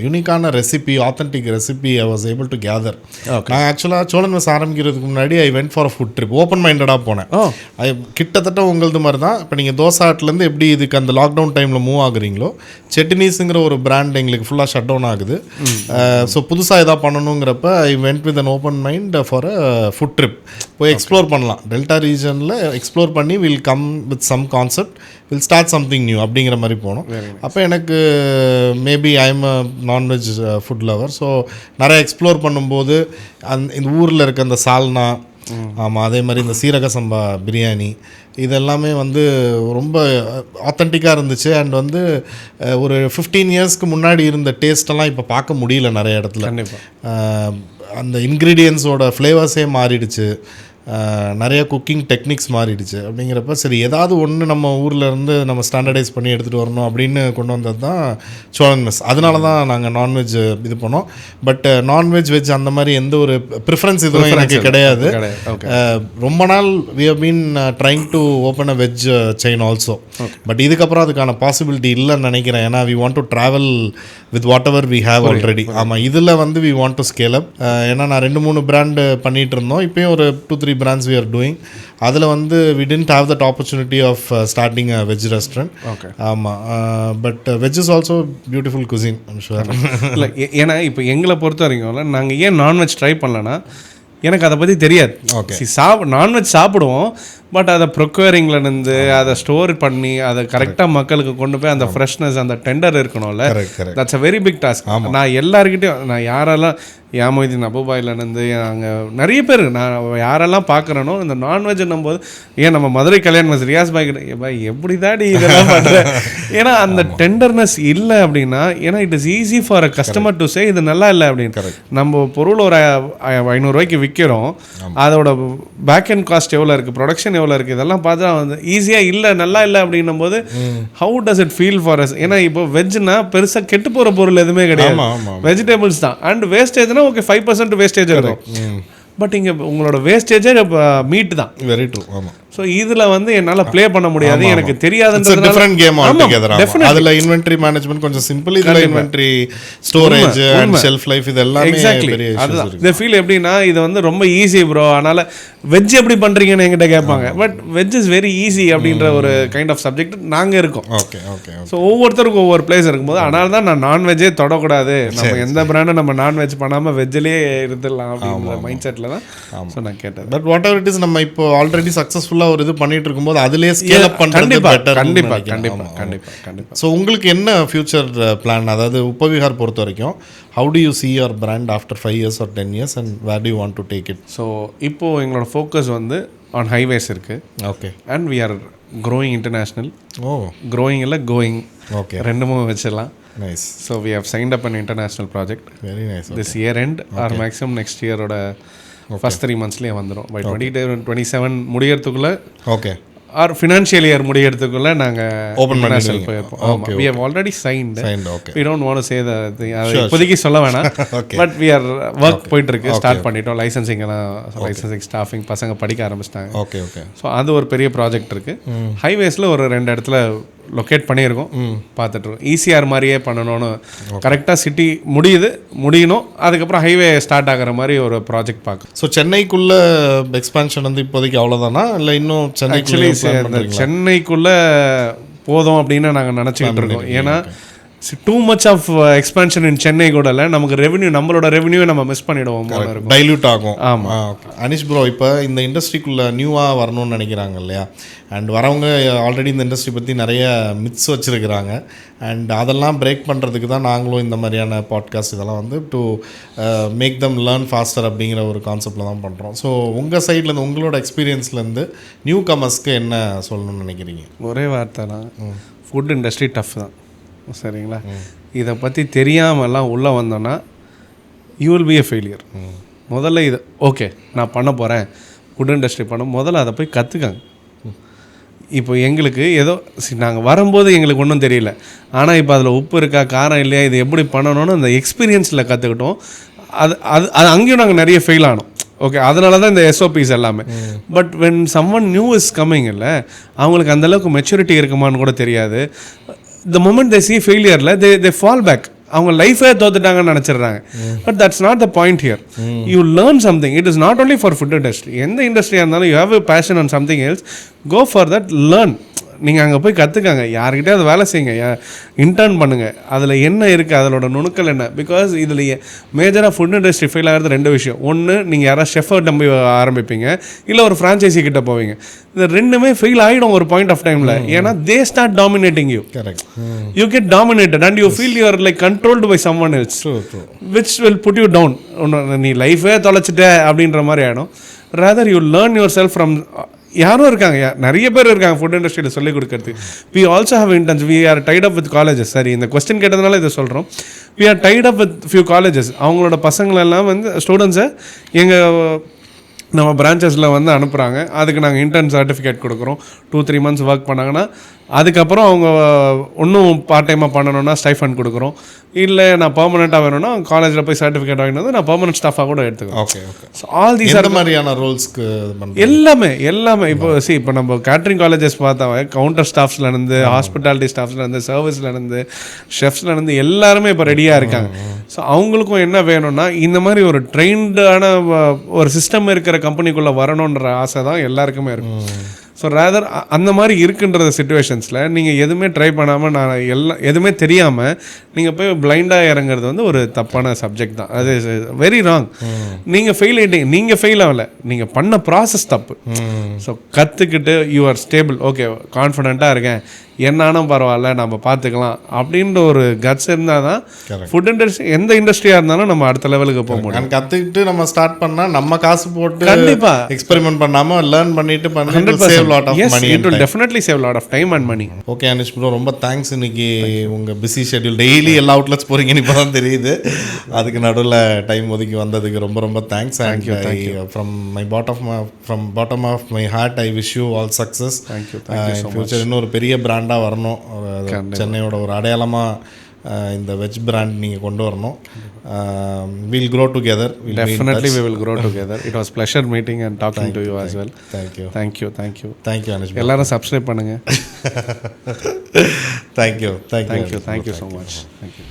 யூனிக்கான recipe, authentic recipe I was able to gather. நான் ஆக்சுவலாக சோழன் மெஸ் ஆரம்பிக்கிறதுக்கு முன்னாடி I went for a food trip. Open மைண்டடாக போனேன். கிட்டத்தட்ட உங்களது மாதிரி தான். இப்போ நீங்கள் தோசாட்லேருந்து எப்படி இதுக்கு அந்த லாக்டவுன் டைமில் மூவ் ஆகுறீங்களோ, செட்டினீஸுங்கிற ஒரு பிராண்ட் எங்களுக்கு ஃபுல்லாக ஷட் டவுன் ஆகுது. ஸோ புதுசாக எதாவது பண்ணணுங்கிறப்ப I went with an open mind for a food trip. போய் எக்ஸ்ப்ளோர் பண்ணலாம். டெல்டா ரீஜனில் எக்ஸ்ப்ளோர் பண்ணி will come with some concept, will start something new அப்படிங்கிற மாதிரி போனோம். அப்போ எனக்கு maybe I am a nonveg food lover. So நிறைய எக்ஸ்ப்ளோர் பண்ணும்போது இந்த ஊரில் இருக்க அந்த சால்னா, ஆமாம், அதே மாதிரி இந்த சீரக சம்பா பிரியாணி, இதெல்லாமே வந்து ரொம்ப ஆத்தென்டிக்காக இருந்துச்சு. அண்ட் வந்து ஒரு 15 இயர்ஸ்க்கு முன்னாடி இருந்த டேஸ்ட்டெல்லாம் இப்போ பார்க்க முடியல நிறைய இடத்துல. அந்த இன்க்ரீடியன்ஸோட ஃப்ளேவர்ஸே மாறிடுச்சு, நிறைய குக்கிங் டெக்னிக்ஸ் மாறிடுச்சு. அப்படிங்கிறப்ப சரி ஏதாவது ஒன்று நம்ம ஊரில் இருந்து நம்ம ஸ்டாண்டர்டைஸ் பண்ணி எடுத்துகிட்டு வரணும் அப்படின்னு கொண்டு வந்தது தான் சோழன் மெஸ். அதனால தான் நாங்கள் நான்வெஜ் இது பண்ணோம். பட் நான்வெஜ் வெஜ் அந்த மாதிரி எந்த ஒரு ப்ரிஃபரன்ஸ் இதுவும் எனக்கு கிடையாது. ரொம்ப நாள் we have been trying to open a veg chain also. But இதுக்கப்புறம் அதுக்கான பாசிபிலிட்டி இல்லைன்னு நினைக்கிறேன். ஏன்னா we want to travel with whatever we have already. ஆமாம், இதில் வந்து we want to scale up. ஏன்னா நான் 2-3 பிராண்டு பண்ணிகிட்டு இருந்தோம். இப்போயும் ஒரு 2-3 2-3 brands we are doing. அதில் வந்து we didn't have that opportunity of starting a veg restaurant. Okay. ஆமாம், but veg is also beautiful cuisine, I'm sure. இல்லை ஏன்னா இப்போ எங்களை பொறுத்த வரைக்கும் நாங்கள் ஏன் நான்வெஜ் ட்ரை பண்ணலன்னா எனக்கு அதை பற்றி தெரியாது. ஓகே, நான்வெஜ் சாப்பிடுவோம், பட் அதை ப்ரொக்யூரிங்லேருந்து அதை ஸ்டோர் பண்ணி அதை கரெக்டாக மக்களுக்கு கொண்டு போய் அந்த ஃப்ரெஷ்னஸ் அந்த டெண்டர் இருக்கணும்ல, that's a very big task. நான் எல்லாருக்கிட்டையும் நான் யாரெல்லாம் யாமொய்தீன் அபுபாயிலேருந்து அங்கே நிறைய பேர் நான் யாரெல்லாம் பார்க்குறேனோ இந்த நான்வெஜ்னும் போது ஏன் நம்ம மதுரை கல்யாண் மஸ் ரியாஸ் பாய் கிட்ட பாய் எப்படி தாடி இதெல்லாம் பண்ணுறேன், ஏன்னா அந்த டெண்டர்னஸ் இல்லை அப்படின்னா, ஏன்னா it is easy for a customer to say இது நல்லா இல்லை அப்படின்னு. நம்ம பொருள் ஒரு 500 ரூபாய்க்கு விற்கிறோம், அதோட பேக் அண்ட் காஸ்ட் எவ்வளோ இருக்குது, ப்ரொடக்ஷன் எவ்வளோ இருக்குது, இதெல்லாம் பார்த்தா வந்து ஈஸியாக இல்லை நல்லா இல்லை அப்படின்னும் போது how does it feel for us? ஏன்னா இப்போ வெஜ்னா பெருசாக கெட்டு போகிற பொருள் எதுவுமே கிடையாது, வெஜிடபிள்ஸ் தான். அண்ட் வேஸ்டேஜ்னா ஓகே 5% வேஸ்டேஜ் இருக்கும், பட் இங்கே உங்களோட வேஸ்டேஜே மீட் தான். Very true. ஆமாம். ஸோ இதில் வந்து என்னால் ப்ளே பண்ண முடியாது, எனக்கு தெரியாதுன்றது. Different game altogether. அதில் இன்வென்ட்ரி மேனேஜ்மெண்ட் கொஞ்சம் சிம்பிள், இதில் inventory storage and shelf life இதெல்லாம் எக்ஸாக்ட்லி அதுதான். இந்த ஃபீல் எப்படின்னா இது வந்து ரொம்ப ஈஸி ப்ரோ, அதனால் வெஜ் எப்படி பண்ணுறீங்கன்னு என்கிட்ட கேட்பாங்க, but veg is very easy அப்படின்ற ஒரு கைண்ட் ஆஃப் சப்ஜெக்ட் நாங்கள் இருக்கோம். Okay okay. ஸோ ஒவ்வொருத்தருக்கும் ஒவ்வொரு பிளேஸ் இருக்கும்போது அதனால தான் நான் நான்வெஜ்ஜே தொடக்கூடாது, நம்ம எந்த பிராண்டும் நம்ம நான்வெஜ் பண்ணாமல் வெஜ்ஜிலே இருந்துடலாம் அப்படின்ற மைண்ட் செட்டில் தான் ஸோ நான் கேட்டேன். But what ever it is, நம்ம இப்போ ஆல்ரெடி சக்ஸஸ்ஃபுல்லாக ஒரு இது பண்ணிட்டு இருக்கும்போது அதிலே ஸ்கேல் அப் பண்ணுறது பெட்டர். கண்டிப்பாக கண்டிப்பாக கண்டிப்பாக கண்டிப்பாக. ஸோ உங்களுக்கு என்ன ஃபியூச்சர் பிளான், அதாவது உப்பவிஹார் பொறுத்த வரைக்கும் how do you see your brand after 5 years or 10 years and where do you want to take it? So இப்போது எங்களோட ஃபோக்கஸ் வந்து ஆன் ஹைவேஸ் இருக்குது. Okay. And we are growing international. Growing இல்லை கோயிங், ஓகே, ரெண்டுமே வச்சிடலாம். Nice. So we have signed up an international project. Very nice. This year end or maximum next இயரோட ஃபர்ஸ்ட் 3 monthsலேயே வந்துடும். பை 2027 முடியறதுக்குள்ளே, ஓகே, ஆர் ஃபினான்ஷியல் இயர் முடியறதுக்குள்ளே நாங்கள் ஓப்பன் நேஷனல் போயிருப்போம். ஆமாம், we have already signed. Okay. We don't want to say அது இப்போதைக்கு சொல்ல வேணாம், பட் வி ஆர் ஒர்க் போயிட்டுருக்கு, ஸ்டார்ட் பண்ணிட்டோம். லைசன்சிங் ஸ்டாஃபிங் பசங்க படிக்க ஆரம்பிச்சிட்டாங்க. Okay okay. ஸோ அது ஒரு பெரிய ப்ராஜெக்ட் இருக்குது. ஹைவேஸில் ஒரு 2 இடத்துல லொக்கேட் பண்ணியிருக்கோம், பார்த்துட்ருக்கோம். ஈசிஆர் மாதிரியே பண்ணணும்னு, கரெக்டாக சிட்டி முடியணும், அதுக்கப்புறம் ஹைவே ஸ்டார்ட் ஆகிற மாதிரி ஒரு ப்ராஜெக்ட் பார்க்க. ஸோ சென்னைக்குள்ளே எக்ஸ்பான்ஷன் வந்து இப்போதைக்கு அவ்வளோதானா, இல்லை இன்னும் சென்னைக்குள்ளே போதும் அப்படின்னு நாங்கள் நினச்சிக்கிட்டு இருக்கோம். ஏன்னா டூ மச் ஆஃப் எக்ஸ்பான்ஷன் இன் சென்னை கூட இல்லை, நமக்கு ரெவன்யூ, நம்மளோட ரெவன்யூவை நம்ம மிஸ் பண்ணிவிடுவோம், டைல்யூட் ஆகும். ஆமாம். அனிஷ் ப்ரோ, இப்போ இந்த இண்டஸ்ட்ரிக்குள்ளே நியூவாக வரணும்னு நினைக்கிறாங்க இல்லையா, அண்ட் வரவங்க ஆல்ரெடி இந்த இண்டஸ்ட்ரி பற்றி நிறைய மித்ஸ் வச்சுருக்கிறாங்க, அண்ட் அதெல்லாம் பிரேக் பண்ணுறதுக்கு தான் நாங்களும் இந்த மாதிரியான பாட்காஸ்ட் இதெல்லாம் வந்து to make them learn faster அப்படிங்கிற ஒரு கான்செப்டில் தான் பண்ணுறோம். ஸோ உங்கள் சைட்லேருந்து, உங்களோட எக்ஸ்பீரியன்ஸ்லேருந்து நியூ கமர்ஸ்க்கு என்ன சொல்லணும்னு நினைக்கிறீங்க? ஒரே வார்த்தை தான், ஃபுட் இண்டஸ்ட்ரி டஃப் தான், சரிங்களா? இதை பற்றி தெரியாமலாம் உள்ளே வந்தோன்னா you will be a failure. முதல்ல இது ஓகே நான் பண்ண போகிறேன், ஃபுட் இண்டஸ்ட்ரி பண்ண, முதல்ல அதை போய் கற்றுக்காங்க. இப்போ எங்களுக்கு ஏதோ நாங்கள் வரும்போது எங்களுக்கு ஒன்றும் தெரியல, ஆனால் இப்போ அதில் உப்பு இருக்கா காரம் இல்லையா இது எப்படி பண்ணணும்னு அந்த எக்ஸ்பீரியன்ஸில் கற்றுக்கிட்டோம். அது அது அது அங்கேயும் நாங்கள் நிறைய ஃபெயில் ஆனோம். ஓகே, அதனால தான் இந்த எஸ்ஓபிஸ் எல்லாமே. But when someone new is coming இல்லை, அவங்களுக்கு அந்தளவுக்கு மெச்சூரிட்டி இருக்குமான்னு கூட தெரியாது. the moment they see failure they fall back, அவங்க லைஃபே தோத்துட்டாங்கன்னு நினச்சிடுறாங்க. But that's not the point here. You learn something. It is not only for food industry, எந்த இண்டஸ்ட்ரியாக இருந்தாலும் you have a passion on something else, go for that, learn. நீங்கள் அங்கே போய் கற்றுக்காங்க, யார்கிட்டே அதை வேலை செய்யுங்க, இன்டர்ன் பண்ணுங்கள், அதில் என்ன இருக்குது, அதோட நுணுக்கல் என்ன. பிகாஸ் இதில் மேஜராக ஃபுட் இண்டஸ்ட்ரி ஃபெயில் ஆகிறது 2 விஷயம். ஒன்று, நீங்கள் யாராவது ஷெஃபை நம்பி ஆரம்பிப்பீங்க, இல்லை ஒரு ஃப்ரான்ச்சைசி கிட்ட போவீங்க. இந்த 2மே ஃபெயில் ஆகிடும் ஒரு பாயிண்ட் ஆஃப் டைமில். ஏன்னா they start dominating you. Correct. You get dominated and you feel you are like controlled by someone else, which will put you down. நீ லைஃபே தொலைச்சிட்ட அப்படின்ற மாதிரி ஆகிடும். Rather you learn yourself from, யாரும் இருக்காங்க, நிறைய பேர் இருக்காங்க ஃபுட் இண்டஸ்ட்ரியில் சொல்லிக் கொடுக்கறது. We also have interns, we are tied up with colleges. சரி, இந்த கொஸ்டின் கேட்டதுனால இதை சொல்கிறோம். We are tied up with few colleges. அவங்களோட பசங்களெல்லாம் வந்து ஸ்டூடெண்ட்ஸை எங்கள் நம்ம பிரான்ச்சஸில் வந்து அனுப்புகிறாங்க. அதுக்கு நாங்கள் இன்டர்ன் சர்டிஃபிகேட் கொடுக்குறோம். 2-3 months ஒர்க் பண்ணாங்கன்னா அதுக்கப்புறம் அவங்க இன்னும் பார்ட் டைமாக பண்ணணும்னா ஸ்டைஃபண்ட் கொடுக்குறோம். இல்லை நான் பெர்மனெண்ட்டாக வேணும்னா காலேஜில் போய் சர்டிஃபிகேட் வாங்கிட்டு வந்து நான் பெர்மனெண்ட் ஸ்டாஃபாக கூட எடுத்துக்கிறேன். Okay okay. So all these எந்த மாதிரியான ரோல்ஸ்க்கு எல்லாமே இப்போ நம்ம கேட்ரிங் காலேஜஸ் பார்த்தா கவுண்டர் ஸ்டாஃப்ஸ்லேருந்து ஹாஸ்பிட்டாலிட்டி ஸ்டாஃப்ஸ்லேருந்து சர்வீஸ்லேருந்து ஷெஃப்ஸ்லேருந்து எல்லாருமே இப்போ ரெடியாக இருக்காங்க. ஸோ அவங்களுக்கும் என்ன வேணும்னா இந்த மாதிரி ஒரு ட்ரெயின்டான ஒரு சிஸ்டம் இருக்கிற கம்பெனிக்குள்ளே வரணுன்ற ஆசை தான் எல்லாருக்குமே இருக்கும். ஸோ ரேதர் அந்த மாதிரி இருக்குன்ற சுச்சுவேஷன்ஸில் நீங்கள் எதுவுமே ட்ரை பண்ணாமல் நான் எதுவுமே தெரியாமல் நீங்கள் போய் பிளைண்டாக இறங்குறது வந்து ஒரு தப்பான சப்ஜெக்ட் தான். அது வெரி ராங். நீங்கள் ஃபெயில் ஆகிட்டீங்க, நீங்கள் ஃபெயில் ஆகலை, நீங்கள் பண்ண ப்ராசஸ் தப்பு. ஸோ கற்றுக்கிட்டு யூ ஆர் ஸ்டேபிள், ஓகே கான்ஃபிடென்ட்டாக இருக்கேன், என்னாலும் பரவாயில்ல நம்ம பார்த்துக்கலாம் அப்படின்ற ஒரு கட்ஸ் இருந்தால் தான் ஃபுட் இண்டஸ்ட்ரி எந்த இண்டஸ்ட்ரியாக இருந்தாலும் நம்ம அடுத்த லெவலுக்கு போக முடியும். கற்றுக்கிட்டு நம்ம ஸ்டார்ட் பண்ணால் நம்ம காசு போட்டு கண்டிப்பாக எக்ஸ்பெரிமெண்ட் பண்ணாமல் லேர்ன் பண்ணிட்டு definitely save lot of time and money. Okay Anish bro, ரொம்ப தேங்க்ஸ். இன்னைக்கு உங்கள் பிஸி ஷெட்யூல் டெய்லி எல்லா அவுட்லெட்ஸ் போகிறீங்கன்னு இப்போ தான் தெரியுது. அதுக்கு நடுவில் டைம் ஒதுக்கி வந்ததுக்கு ரொம்ப ரொம்ப thanks. From bottom of my heart I wish you all success. Future இன்னொரு பெரிய பிராண்டாக வரணும், சென்னையோட ஒரு அடையாளமாக இந்த வெஜ் பிராண்ட் நீங்கள் கொண்டு வரணும். We'll grow together. Definitely we will grow together. It was pleasure meeting and talking to you as well. Thank you Anish. எல்லாரும் subscribe பண்ணுங்க. Thank you so much. Thank you.